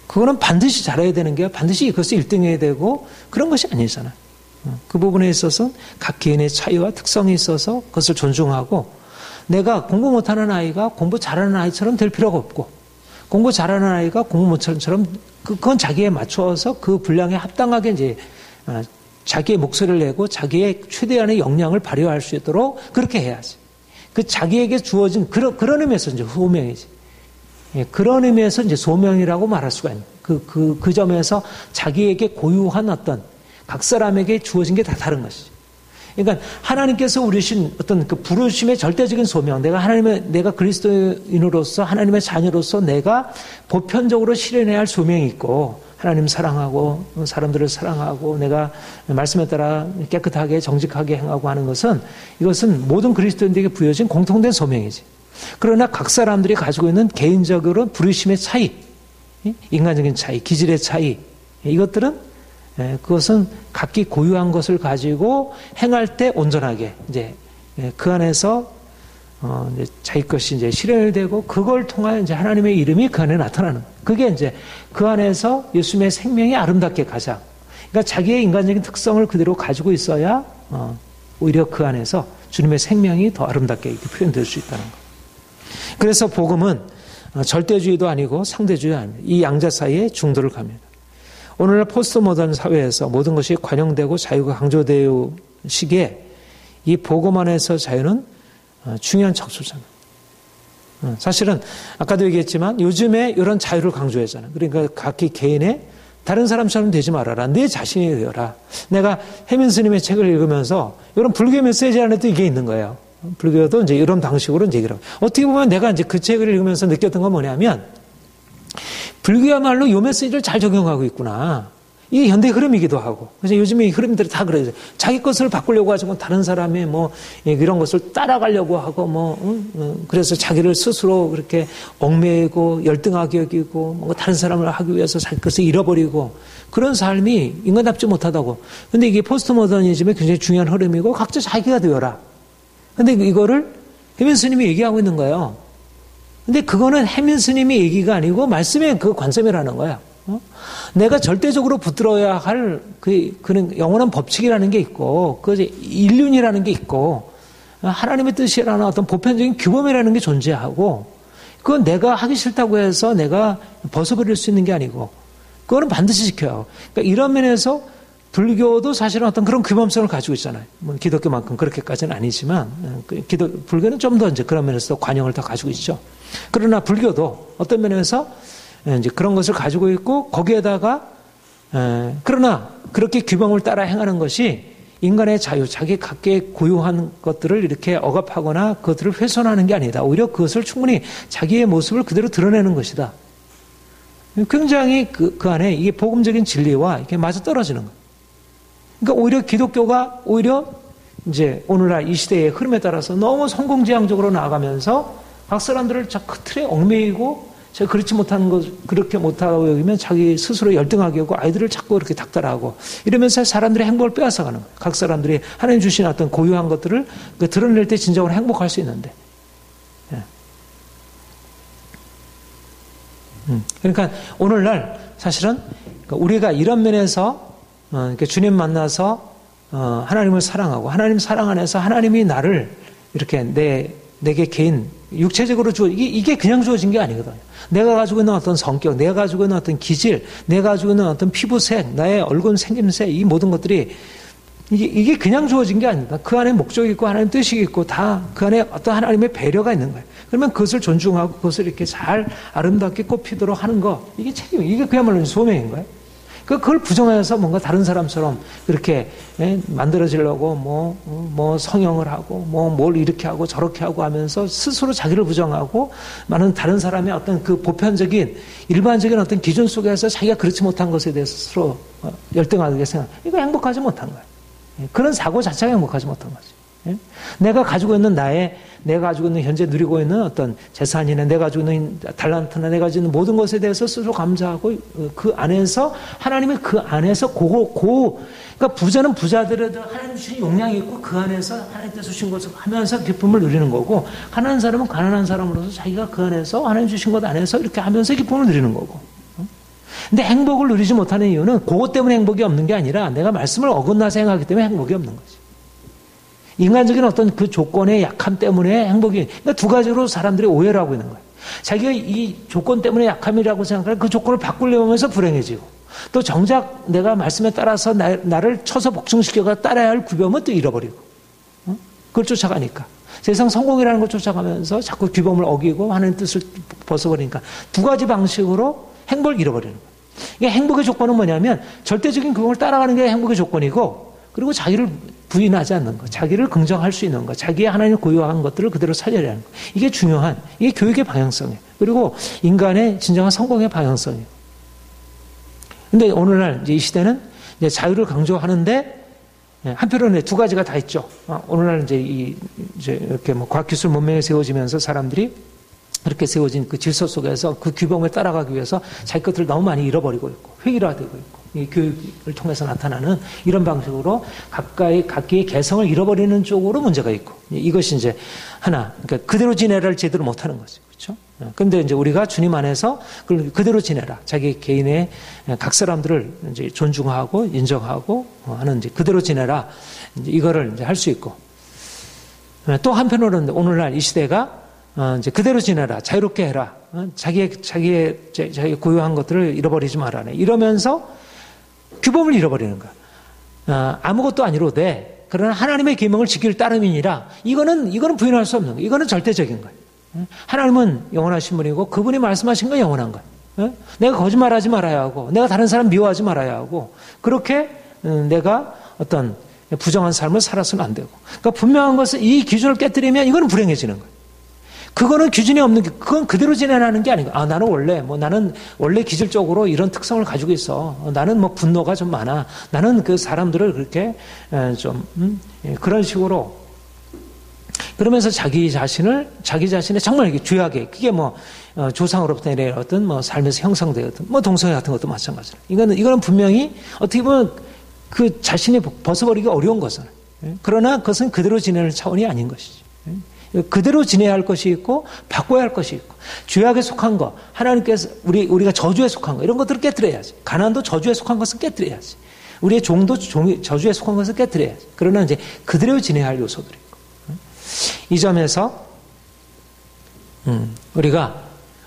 그거는 반드시 잘해야 되는 게 반드시 이것을 1등해야 되고 그런 것이 아니잖아요. 그 부분에 있어서 각 개인의 차이와 특성이 있어서 그것을 존중하고 내가 공부 못하는 아이가 공부 잘하는 아이처럼 될 필요가 없고 공부 잘하는 아이가 공부 못하는 처럼 그건 자기에 맞춰서 그 분량에 합당하게 이제 자기의 목소리를 내고 자기의 최대한의 역량을 발휘할 수 있도록 그렇게 해야지. 그 자기에게 주어진 그런 의미에서 이제 소명이지. 그런 의미에서 이제 소명이라고 말할 수가 있는. 그 점에서 자기에게 고유한 어떤 각 사람에게 주어진 게 다 다른 것이지. 그러니까 하나님께서 우리신 어떤 그 부르심의 절대적인 소명, 내가 그리스도인으로서 하나님의 자녀로서 내가 보편적으로 실현해야 할 소명이 있고, 하나님 사랑하고 사람들을 사랑하고 내가 말씀에 따라 깨끗하게 정직하게 행하고 하는 것은, 이것은 모든 그리스도인들에게 부여진 공통된 소명이지. 그러나 각 사람들이 가지고 있는 개인적으로 부르심의 차이, 인간적인 차이, 기질의 차이, 이것들은 그것은 각기 고유한 것을 가지고 행할 때 온전하게 이제 그 안에서 이제 자기 것이 이제 실현되고, 그걸 통하여 이제 하나님의 이름이 그 안에 나타나는, 그게 이제 그 안에서 예수님의 생명이 아름답게 가장, 그러니까 자기의 인간적인 특성을 그대로 가지고 있어야 오히려 그 안에서 주님의 생명이 더 아름답게 이렇게 표현될 수 있다는 거. 그래서 복음은 절대주의도 아니고 상대주의도 아닙니다. 이 양자 사이에 중도를 갑니다. 오늘날 포스트 모던 사회에서 모든 것이 관용되고 자유가 강조되어 시기에 이 복음 안에서 자유는 중요한 척수잖아요. 사실은 아까도 얘기했지만 요즘에 이런 자유를 강조하잖아요. 그러니까 각기 개인의 다른 사람처럼 되지 말아라. 내 자신이 되어라. 내가 혜민 스님의 책을 읽으면서 이런 불교 메시지 안에도 이게 있는 거예요. 불교도 이제 이런 방식으로 이제 얘기를 하고. 어떻게 보면 내가 이제 그 책을 읽으면서 느꼈던 건 뭐냐면, 불교야말로 요 메시지를 잘 적용하고 있구나. 이게 현대 흐름이기도 하고. 그래서 요즘에 이 흐름들이 다 그래요. 자기 것을 바꾸려고 하지만 다른 사람의 뭐 이런 것을 따라가려고 하고 그래서 자기를 스스로 그렇게 얽매이고 열등하게 여기고 뭔가 다른 사람을 하기 위해서 자기 것을 잃어버리고, 그런 삶이 인간답지 못하다고. 근데 이게 포스트 모더니즘의 굉장히 중요한 흐름이고, 각자 자기가 되어라. 근데 이거를 혜민 스님이 얘기하고 있는 거예요. 근데 그거는 혜민 스님의 얘기가 아니고 말씀의 그 관점이라는 거야. 내가 절대적으로 붙들어야 할 그는 영원한 법칙이라는 게 있고, 그 인륜이라는 게 있고, 하나님의 뜻이라는 어떤 보편적인 규범이라는 게 존재하고, 그건 내가 하기 싫다고 해서 내가 벗어버릴 수 있는 게 아니고, 그거는 반드시 지켜야 하고. 그러니까 이런 면에서 불교도 사실은 어떤 그런 규범성을 가지고 있잖아요. 뭐 기독교만큼 그렇게까지는 아니지만, 불교는 좀 더 이제 그런 면에서 관용을 더 가지고 있죠. 그러나 불교도 어떤 면에서 이제 그런 것을 가지고 있고, 거기에다가 그러나 그렇게 규범을 따라 행하는 것이 인간의 자유, 자기 각계의 고유한 것들을 이렇게 억압하거나 그것들을 훼손하는 게 아니다. 오히려 그것을 충분히 자기의 모습을 그대로 드러내는 것이다. 굉장히 그 안에 이게 복음적인 진리와 이게 맞아떨어지는 거예요. 그러니까 오히려 기독교가 오히려 이제 오늘날 이 시대의 흐름에 따라서 너무 성공지향적으로 나아가면서 각 사람들을 그 틀에 얽매이고, 제가 그렇지 못한 것, 그렇게 못하고 여기면 자기 스스로 열등하게 하고 아이들을 자꾸 이렇게 닥달하고 이러면서 사람들의 행복을 빼앗아가는 거예요. 각 사람들이 하나님 주신 어떤 고유한 것들을 드러낼 때 진정으로 행복할 수 있는데. 그러니까 오늘날 사실은 우리가 이런 면에서 주님 만나서 하나님을 사랑하고, 하나님 사랑 안에서 하나님이 나를 이렇게 내게 개인 육체적으로 이게 그냥 주어진 게 아니거든요. 내가 가지고 있는 어떤 성격, 내가 가지고 있는 어떤 기질, 내가 가지고 있는 어떤 피부색, 나의 얼굴 생김새, 이 모든 것들이 이게 그냥 주어진 게 아닙니다. 그 안에 목적이 있고 하나님 뜻이 있고 다 그 안에 어떤 하나님의 배려가 있는 거예요. 그러면 그것을 존중하고 그것을 이렇게 잘 아름답게 꽃피도록 하는 거, 이게 책임, 이게 그야말로 소명인 거예요. 그걸 부정해서 뭔가 다른 사람처럼 그렇게 만들어지려고 뭐 성형을 하고 뭘 이렇게 하고 저렇게 하고 하면서 스스로 자기를 부정하고 많은 다른 사람의 어떤 그 보편적인 일반적인 어떤 기준 속에서 자기가 그렇지 못한 것에 대해서 스스로 열등하게 생각, 이거 행복하지 못한 거예요. 그런 사고 자체가 행복하지 못한 거지. 내가 가지고 있는 내가 가지고 있는 현재 누리고 있는 어떤 재산이나 내가 가지고 있는 달란트나 내가 가지고 있는 모든 것에 대해서 스스로 감사하고 그 안에서 하나님의 그 안에서 그러니까 부자는 부자들에도 하나님 주신 용량이 있고 그 안에서 하나님께서 주신 것을 하면서 기쁨을 누리는 거고, 가난한 사람은 가난한 사람으로서 자기가 그 안에서 하나님 주신 것 안에서 이렇게 하면서 기쁨을 누리는 거고. 근데 행복을 누리지 못하는 이유는 그것 때문에 행복이 없는 게 아니라 내가 말씀을 어긋나서 행하기 때문에 행복이 없는 거지. 인간적인 어떤 그 조건의 약함 때문에 행복이, 그러니까 두 가지로 사람들이 오해를 하고 있는 거예요. 자기가 이 조건 때문에 약함이라고 생각하면 그 조건을 바꾸려고 하면서 불행해지고, 또 정작 내가 말씀에 따라서 나를 쳐서 복종시켜가 따라야 할 규범은 또 잃어버리고, 그걸 쫓아가니까. 세상 성공이라는 걸 쫓아가면서 자꾸 규범을 어기고 하나님 뜻을 벗어버리니까 두 가지 방식으로 행복을 잃어버리는 거예요. 그러니까 행복의 조건은 뭐냐면 절대적인 규범을 따라가는 게 행복의 조건이고, 그리고 자기를 부인하지 않는 것, 자기를 긍정할 수 있는 것, 자기의 하나님 고유한 것들을 그대로 살려야 하는 것. 이게 중요한, 이게 교육의 방향성이에요. 그리고 인간의 진정한 성공의 방향성이에요. 근데 오늘날 이제 이 시대는 이제 자유를 강조하는데 한편으로는 두 가지가 다 있죠. 오늘날 이제 이렇게 뭐 과학기술 문명이 세워지면서 사람들이 이렇게 세워진 그 질서 속에서 그 규범을 따라가기 위해서 자기 것들을 너무 많이 잃어버리고 있고 획일화되고 있고 이 교육을 통해서 나타나는 이런 방식으로 각기의 개성을 잃어버리는 쪽으로 문제가 있고 이것이 이제 하나 그러니까 그대로 지내라를 제대로 못하는 거죠. 그렇죠? 그런데 이제 우리가 주님 안에서 그대로 지내라. 자기 개인의 각 사람들을 이제 존중하고 인정하고 하는 이제 그대로 지내라. 이제 이거를 이제 할 수 있고 또 한편으로는 오늘날 이 시대가 이제 그대로 지내라. 자유롭게 해라. 자기의 고유한 것들을 잃어버리지 말아라. 이러면서 규범을 잃어버리는 거야. 아무것도 아니로되 그러나 하나님의 계명을 지킬 따름이니라. 이거는 부인할 수 없는 거예요. 이거는 절대적인 거예요. 하나님은 영원하신 분이고 그분이 말씀하신 건 영원한 거예요. 내가 거짓말하지 말아야 하고 내가 다른 사람 미워하지 말아야 하고 그렇게 내가 어떤 부정한 삶을 살아서는 안 되고 그러니까 분명한 것은 이 기준을 깨뜨리면 이거는 불행해지는 거예요. 그거는 기준이 없는 게 그건 그대로 지내라는 게 아니고 나는 원래 기질적으로 이런 특성을 가지고 있어. 나는 뭐 분노가 좀 많아. 나는 그 사람들을 그렇게 좀 그런 식으로 그러면서 자기 자신의 정말 이렇게 죄악에 그게 뭐 조상으로부터 내려왔던 뭐 삶에서 형성되었던 뭐 동성애 같은 것도 마찬가지로 이거는 분명히 어떻게 보면 그 자신이 벗어버리기 어려운 것은 그러나 그것은 그대로 지내는 차원이 아닌 것이죠. 그대로 지내야 할 것이 있고 바꿔야 할 것이 있고 죄악에 속한 것 하나님께서 우리가 저주에 속한 것 이런 것들을 깨뜨려야지. 가난도 저주에 속한 것은 깨뜨려야지. 우리의 종도 저주에 속한 것을 깨뜨려야지. 그러나 이제 그대로 지내야 할 요소들이 있고 이 점에서 우리가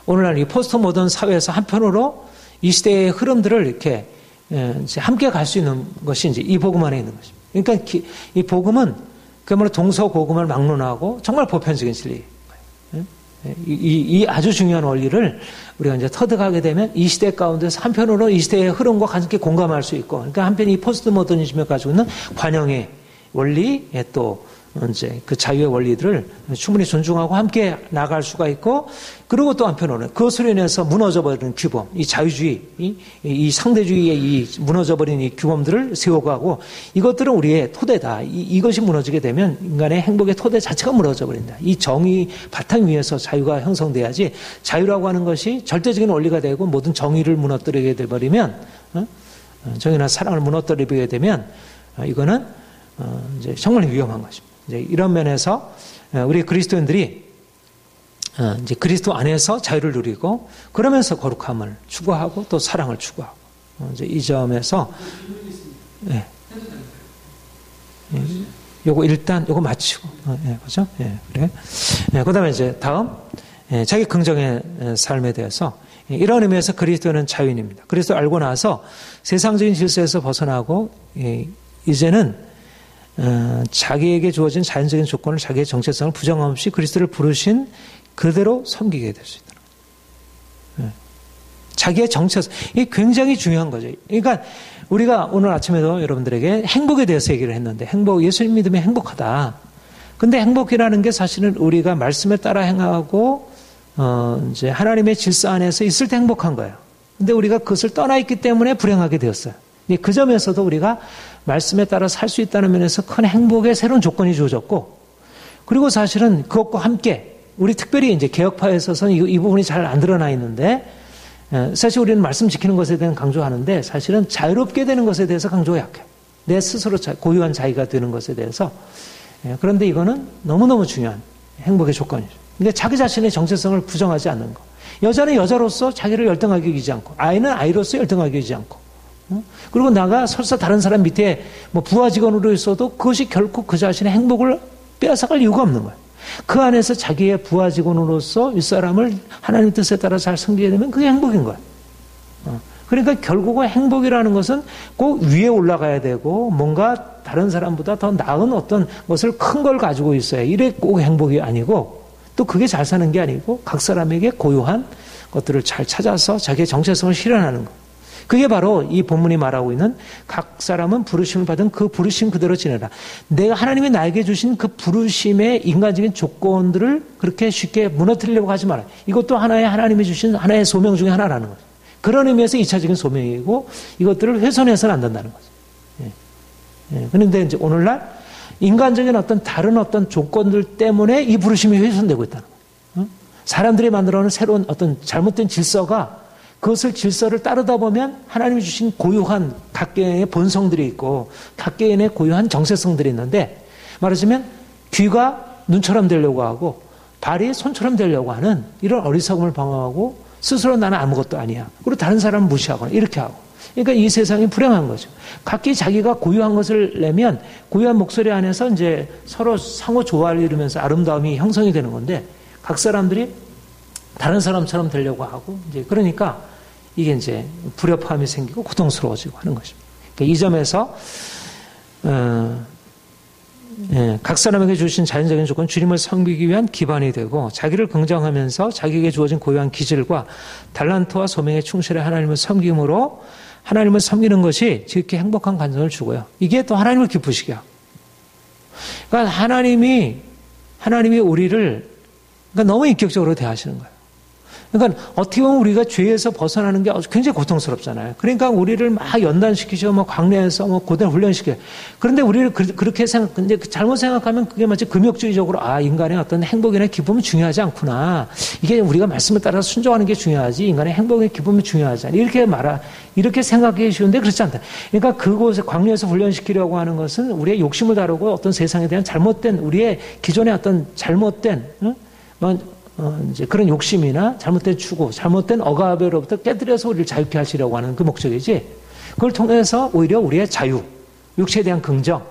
오늘날 이 포스트 모던 사회에서 한편으로 이 시대의 흐름들을 이렇게 이제 함께 갈 수 있는 것이 이제 이 복음 안에 있는 것입니다. 그러니까 이 복음은 그야말로 동서고금을 막론하고 정말 보편적인 진리예요. 이 아주 중요한 원리를 우리가 이제 터득하게 되면 이 시대 가운데서 한편으로 이 시대의 흐름과 함께 공감할 수 있고, 그러니까 한편 이 포스트 모더니즘이 가지고 있는 관용의 원리에 또 이제 그 자유의 원리들을 충분히 존중하고 함께 나갈 수가 있고, 그리고 또 한편으로는 그것으로 인해서 무너져버리는 규범, 이 자유주의, 이 상대주의의 이 무너져버린 이 규범들을 세워가고, 이것들은 우리의 토대다. 이것이 무너지게 되면 인간의 행복의 토대 자체가 무너져버린다. 이 정의 바탕 위에서 자유가 형성돼야지, 자유라고 하는 것이 절대적인 원리가 되고 모든 정의를 무너뜨리게 돼버리면, 정의나 사랑을 무너뜨리게 되면, 이거는 이제 정말 위험한 것입니다. 이제 이런 면에서 우리 그리스도인들이 이제 그리스도 안에서 자유를 누리고 그러면서 거룩함을 추구하고 또 사랑을 추구하고 이제 이 점에서 요거 마치고 그죠? 그래. 그다음에 이제 다음 자기 긍정의 삶에 대해서 이런 의미에서 그리스도는 자유인입니다. 그리스도 알고 나서 세상적인 질서에서 벗어나고 이제는 자기에게 주어진 자연적인 조건을 자기의 정체성을 부정함 없이 그리스도를 부르신 그대로 섬기게 될 수 있다. 자기의 정체성. 이게 굉장히 중요한 거죠. 그러니까 우리가 오늘 아침에도 여러분들에게 행복에 대해서 얘기를 했는데 예수님 믿으면 행복하다. 근데 행복이라는 게 사실은 우리가 말씀에 따라 행하고 이제 하나님의 질서 안에서 있을 때 행복한 거예요. 근데 우리가 그것을 떠나 있기 때문에 불행하게 되었어요. 그 점에서도 우리가 말씀에 따라 살 수 있다는 면에서 큰 행복의 새로운 조건이 주어졌고, 그리고 사실은 그것과 함께 우리 특별히 이제 개혁파에 있어서는 이 부분이 잘 안 드러나 있는데, 사실 우리는 말씀 지키는 것에 대한 강조하는데 사실은 자유롭게 되는 것에 대해서 강조가 약해요. 내 스스로 고유한 자기가 되는 것에 대해서. 그런데 이거는 너무너무 중요한 행복의 조건이죠. 그러니까 자기 자신의 정체성을 부정하지 않는 거. 여자는 여자로서 자기를 열등하게 여기지 않고, 아이는 아이로서 열등하게 여기지 않고, 그리고 나가 설사 다른 사람 밑에 뭐 부하 직원으로 있어도 그것이 결코 그 자신의 행복을 빼앗아갈 이유가 없는 거예요. 그 안에서 자기의 부하 직원으로서 윗사람을 하나님 뜻에 따라 잘 섬기게 되면 그게 행복인 거예요. 그러니까 결국은 행복이라는 것은 꼭 위에 올라가야 되고 뭔가 다른 사람보다 더 나은 어떤 것을 큰 걸 가지고 있어야 이래 꼭 행복이 아니고, 또 그게 잘 사는 게 아니고 각 사람에게 고유한 것들을 잘 찾아서 자기의 정체성을 실현하는 것. 그게 바로 이 본문이 말하고 있는 각 사람은 부르심을 받은 그 부르심 그대로 지내라. 내가 하나님이 나에게 주신 그 부르심의 인간적인 조건들을 그렇게 쉽게 무너뜨리려고 하지 마라. 이것도 하나님이 주신 하나의 소명 중에 하나라는 거죠. 그런 의미에서 2차적인 소명이고 이것들을 훼손해서는 안 된다는 거죠. 그런데 이제 오늘날 인간적인 어떤 다른 어떤 조건들 때문에 이 부르심이 훼손되고 있다는 거예요. 사람들이 만들어놓은 새로운 어떤 잘못된 질서가 그것을 질서를 따르다 보면 하나님이 주신 고유한 각개의 본성들이 있고 각개인의 고유한 정체성들이 있는데 말하자면 귀가 눈처럼 되려고 하고 발이 손처럼 되려고 하는 이런 어리석음을 방어하고 스스로 나는 아무것도 아니야. 그리고 다른 사람을 무시하거나 이렇게 하고. 그러니까 이 세상이 불행한 거죠. 각기 자기가 고유한 것을 내면 고유한 목소리 안에서 이제 서로 상호 조화를 이루면서 아름다움이 형성이 되는 건데 각 사람들이 다른 사람처럼 되려고 하고 이제 그러니까 이게 이제 불협화음이 생기고 고통스러워지고 하는 것입니다. 그러니까 이 점에서 각 사람에게 주신 자연적인 조건 주님을 섬기기 위한 기반이 되고 자기를 긍정하면서 자기에게 주어진 고유한 기질과 달란트와 소명에 충실해 하나님을 섬김으로 하나님을 섬기는 것이 지극히 행복한 간증을 주고요. 이게 또 하나님을 기쁘시게 하고. 그러니까 하나님이 우리를 그러니까 너무 인격적으로 대하시는 거예요. 그러니까 어떻게 보면 우리가 죄에서 벗어나는 게 굉장히 고통스럽잖아요. 그러니까 우리를 막 연단시키죠. 뭐 광야에서 뭐 고된 훈련시켜요. 그런데 우리를 그렇게 근데 잘못 생각하면 그게 마치 금욕주의적으로 인간의 어떤 행복이나 기쁨은 중요하지 않구나. 이게 우리가 말씀을 따라서 순종하는 게 중요하지. 인간의 행복의 기쁨이 중요하지 않아. 이렇게 생각하기 쉬운데 그렇지 않다. 그러니까 그곳에 광야에서 훈련시키려고 하는 것은 우리의 욕심을 다루고 어떤 세상에 대한 잘못된 우리의 기존의 어떤 잘못된 이제 그런 욕심이나 잘못된 추구, 잘못된 억압으로부터 깨뜨려서 우리를 자유케 하시려고 하는 그 목적이지. 그걸 통해서 오히려 우리의 자유, 육체에 대한 긍정,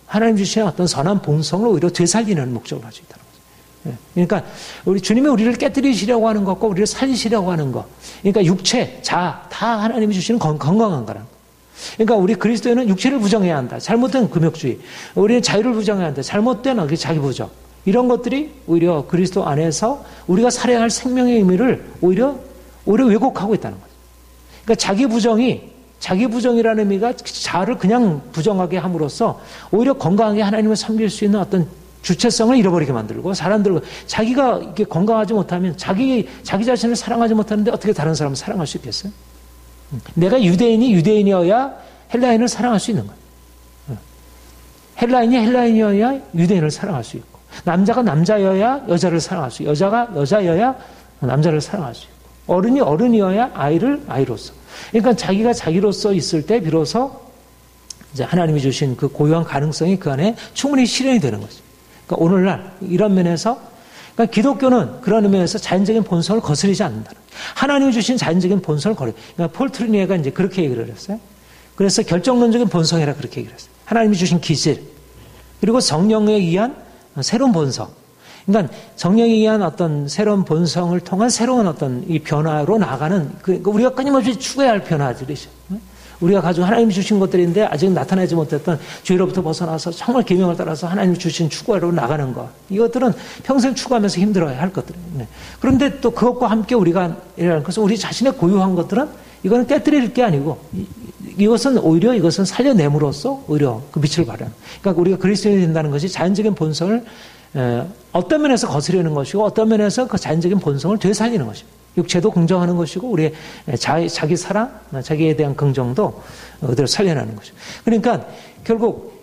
하나님 주신 어떤 선한 본성을 오히려 되살리는 목적을 가지고 있다는 거죠. 그러니까 주님이 우리를 깨뜨리시려고 하는 것과 우리를 살리시려고 하는 것, 그러니까 육체, 자, 다 하나님이 주시는 건강한 거라는 거. 그러니까 우리 그리스도인은 육체를 부정해야 한다. 잘못된 금욕주의. 우리는 자유를 부정해야 한다. 잘못된 자기 부정. 이런 것들이 오히려 그리스도 안에서 우리가 살아야 할 생명의 의미를 오히려 왜곡하고 있다는 거죠. 그러니까 자기 부정이라는 의미가 자아를 그냥 부정하게 함으로써 오히려 건강하게 하나님을 섬길 수 있는 어떤 주체성을 잃어버리게 만들고 사람들과 자기가 이렇게 건강하지 못하면 자기 자신을 사랑하지 못하는데 어떻게 다른 사람을 사랑할 수 있겠어요? 내가 유대인이어야 헬라인을 사랑할 수 있는 거예요. 헬라인이어야 유대인을 사랑할 수 있고 남자가 남자여야 여자를 사랑할 수 있고 여자가 여자여야 남자를 사랑할 수 있고 어른이 어른이어야 아이를 아이로서. 그러니까 자기가 자기로서 있을 때 비로소 이제 하나님이 주신 그 고유한 가능성이 그 안에 충분히 실현이 되는 거죠. 그러니까 오늘날 이런 면에서 그러니까 기독교는 그런 의미에서 자연적인 본성을 거스르지 않는다. 하나님이 주신 자연적인 본성을 그러니까 폴 트리니에가 이제 그렇게 얘기를 했어요. 그래서 결정론적인 본성이라 그렇게 얘기를 했어요. 하나님이 주신 기질 그리고 성령에 의한 새로운 본성. 그러니까 성령에 의한 어떤 새로운 본성을 통한 새로운 어떤 이 변화로 나가는 우리가 끊임없이 추구해야 할 변화들이죠. 우리가 가지고 하나님이 주신 것들인데 아직 나타나지 못했던 죄로부터 벗어나서 정말 계명을 따라서 하나님이 주신 추구하러 나가는 것. 이것들은 평생 추구하면서 힘들어야 할 것들이에요. 그런데 또 그것과 함께 우리가 이라는 것은 우리 자신의 고유한 것들은 이거는 깨뜨릴 게 아니고 이것은 살려냄으로써 오히려 그 빛을 발하는. 그러니까 우리가 그리스도인이 된다는 것이 자연적인 본성을 어떤 면에서 거스르는 것이고 어떤 면에서 그 자연적인 본성을 되살리는 것입니다. 육체도 긍정하는 것이고 우리의 자기 사랑, 자기에 대한 긍정도 그대로 살려내는 것이죠. 그러니까 결국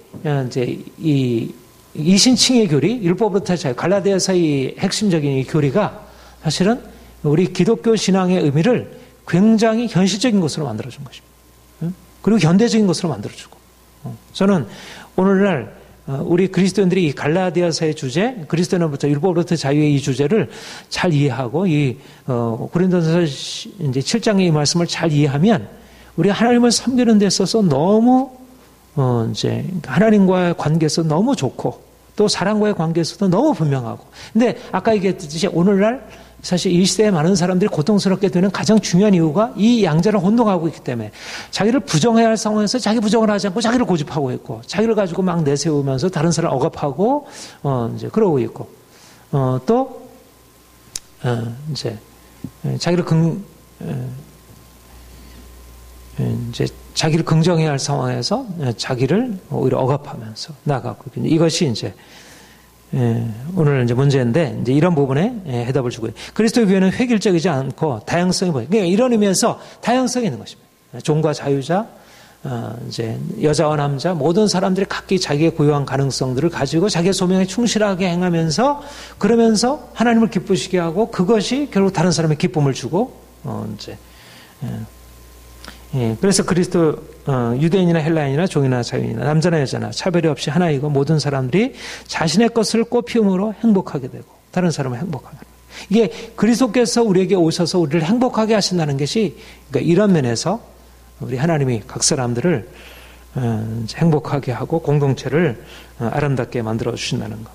이제 이 이신칭의 교리, 율법부터 자유, 갈라디아서의 핵심적인 이 교리가 사실은 우리 기독교 신앙의 의미를 굉장히 현실적인 것으로 만들어준 것입니다. 그리고 현대적인 것으로 만들어주고. 저는 오늘날 우리 그리스도인들이 이 갈라디아서의 주제, 그리스도인으로부터 율법으로부터 자유의 이 주제를 잘 이해하고 이 고린도서 이제 7장의 이 말씀을 잘 이해하면 우리 하나님을 섬기는 데 있어서 너무 이제 하나님과의 관계에서 너무 좋고 또 사람과의 관계에서도 너무 분명하고. 근데 아까 얘기했듯이 오늘날 사실 이 시대에 많은 사람들이 고통스럽게 되는 가장 중요한 이유가 이 양자를 혼동하고 있기 때문에 자기를 부정해야 할 상황에서 자기 부정을 하지 않고 자기를 고집하고 있고 자기를 가지고 막 내세우면서 다른 사람을 억압하고 이제 그러고 있고 또 이제 자기를 이제 자기를 긍정해야 할 상황에서 자기를 오히려 억압하면서 나가고 이것이 이제 오늘 이제 문제인데 이제 이런 부분에 해답을 주고 그리스도의 교회는 획일적이지 않고 다양성이 보여요. 그러니까 이런 의미에서 다양성이 있는 것입니다. 종과 자유자, 이제 여자와 남자 모든 사람들이 각기 자기의 고유한 가능성들을 가지고 자기의 소명에 충실하게 행하면서 그러면서 하나님을 기쁘시게 하고 그것이 결국 다른 사람의 기쁨을 주고 이제 그래서 그리스도 유대인이나 헬라인이나 종이나 자유인이나 남자나 여자나 차별이 없이 하나이고 모든 사람들이 자신의 것을 꽃피움으로 행복하게 되고 다른 사람을 행복하게 하는 이게 그리스도께서 우리에게 오셔서 우리를 행복하게 하신다는 것이 그러니까 이런 면에서 우리 하나님이 각 사람들을 행복하게 하고 공동체를 아름답게 만들어 주신다는 것.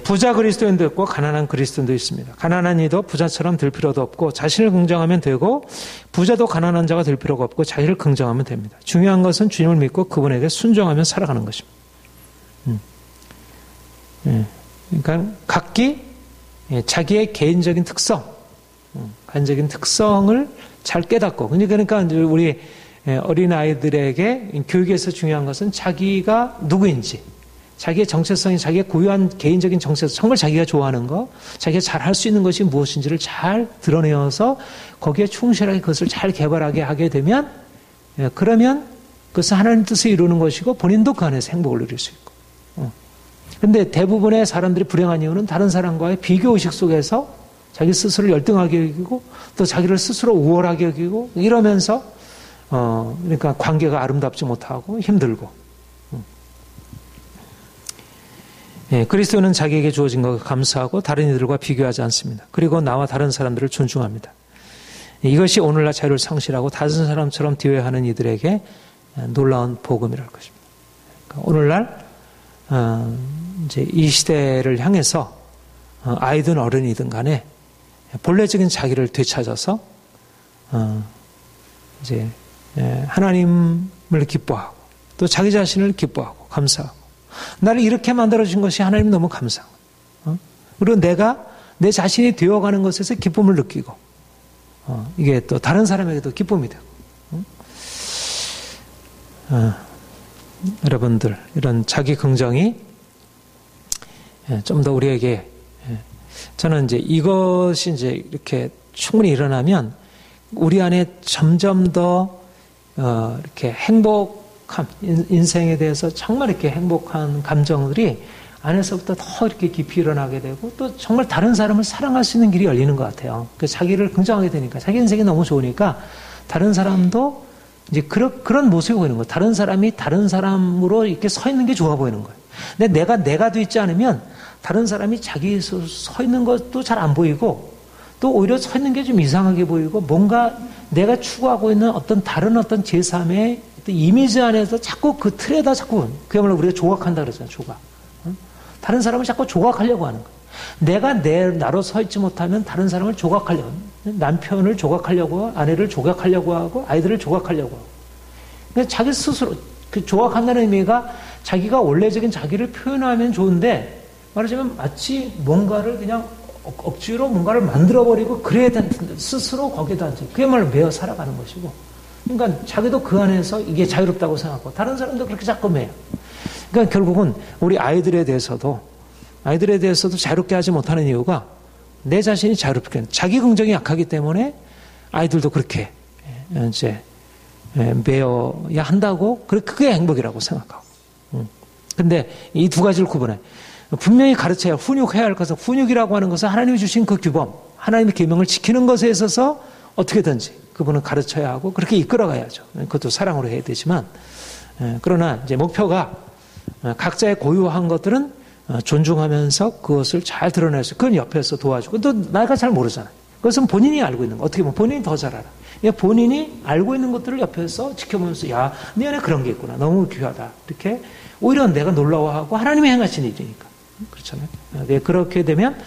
부자 그리스도인도 있고 가난한 그리스도인도 있습니다. 가난한 이도 부자처럼 될 필요도 없고 자신을 긍정하면 되고 부자도 가난한 자가 될 필요가 없고 자기를 긍정하면 됩니다. 중요한 것은 주님을 믿고 그분에게 순종하며 살아가는 것입니다. 그러니까 각기 자기의 개인적인 특성을 잘 깨닫고 그러니까 우리 어린아이들에게 교육에서 중요한 것은 자기가 누구인지 자기의 정체성이 자기의 고유한 개인적인 정체성 정말 자기가 좋아하는 거 자기가 잘 할 수 있는 것이 무엇인지를 잘 드러내어서 거기에 충실하게 그것을 잘 개발하게 하게 되면 그러면 그것은 하나님 뜻을 이루는 것이고 본인도 그 안에서 행복을 누릴 수 있고 그런데 대부분의 사람들이 불행한 이유는 다른 사람과의 비교의식 속에서 자기 스스로를 열등하게 여기고 또 자기를 스스로 우월하게 여기고 이러면서 그러니까 관계가 아름답지 못하고 힘들고 그리스도는 자기에게 주어진 것을 감사하고 다른 이들과 비교하지 않습니다. 그리고 나와 다른 사람들을 존중합니다. 이것이 오늘날 자유를 상실하고 다른 사람처럼 대화하는 이들에게 놀라운 복음이랄 것입니다. 그러니까 오늘날 이제 이 시대를 향해서 아이든 어른이든 간에 본래적인 자기를 되찾아서 이제 하나님을 기뻐하고 또 자기 자신을 기뻐하고 감사하고 나를 이렇게 만들어준 것이 하나님 너무 감사하고 그리고 내가 내 자신이 되어가는 것에서 기쁨을 느끼고 이게 또 다른 사람에게도 기쁨이 되고 여러분들 이런 자기 긍정이 좀 더 우리에게 저는 이제 이것이 이제 이렇게 충분히 일어나면 우리 안에 점점 더 이렇게 행복함, 인생에 대해서 정말 이렇게 행복한 감정들이 안에서부터 더 이렇게 깊이 일어나게 되고 또 정말 다른 사람을 사랑할 수 있는 길이 열리는 것 같아요. 그 자기를 긍정하게 되니까 자기 인생이 너무 좋으니까 다른 사람도 이제 그런 모습이 보이는 거예요. 다른 사람이 다른 사람으로 이렇게 서 있는 게 좋아 보이는 거예요. 근데 내가 되지 않으면 다른 사람이 자기 서 있는 것도 잘 안 보이고 또 오히려 서 있는 게 좀 이상하게 보이고 뭔가 내가 추구하고 있는 어떤 다른 어떤 제3의 이미지 안에서 자꾸 그 틀에다 자꾸 그야말로 우리가 조각한다 그러잖아요. 조각. 다른 사람을 자꾸 조각하려고 하는 거예요. 내가 나로 서 있지 못하면 다른 사람을 조각하려고 남편을 조각하려고 하고 아내를 조각하려고 하고 아이들을 조각하려고 하고 그러니까 자기 스스로 그 조각한다는 의미가 자기가 원래적인 자기를 표현하면 좋은데 말하자면 마치 뭔가를 그냥 억지로 뭔가를 만들어버리고 그래야 되는 스스로 거기에다 그야말로 매어 살아가는 것이고 그러니까 자기도 그 안에서 이게 자유롭다고 생각하고 다른 사람도 그렇게 자꾸 매요. 그러니까 결국은 우리 아이들에 대해서도 자유롭게 하지 못하는 이유가 내 자신이 자유롭게 자기 긍정이 약하기 때문에 아이들도 그렇게 이제 매어야 한다고 그게 행복이라고 생각하고 근데 이 두 가지를 구분해 분명히 가르쳐야 훈육해야 할 것은 훈육이라고 하는 것은 하나님이 주신 그 규범 하나님의 계명을 지키는 것에 있어서 어떻게든지 그분은 가르쳐야 하고 그렇게 이끌어가야죠. 그것도 사랑으로 해야 되지만 그러나 이제 목표가 각자의 고유한 것들은 존중하면서 그것을 잘 드러내서 그건 옆에서 도와주고 또 내가 잘 모르잖아요. 그것은 본인이 알고 있는 거 어떻게 보면 본인이 더 잘 알아. 본인이 알고 있는 것들을 옆에서 지켜보면서 야, 네 안에 그런 게 있구나. 너무 귀하다. 이렇게 오히려 내가 놀라워하고 하나님이 행하신 일이니까. 그렇잖아요. 그렇게 되면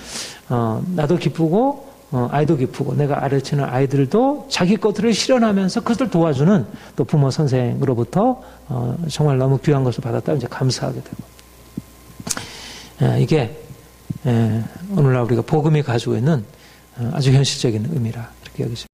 나도 기쁘고 아이도 기쁘고 내가 가르치는 아이들도 자기 것들을 실현하면서 그것을 도와주는 또 부모 선생으로부터 정말 너무 귀한 것을 받았다 이제 감사하게 되고 이게 오늘날 우리가 복음이 가지고 있는 아주 현실적인 의미라 이렇게 여기십니다.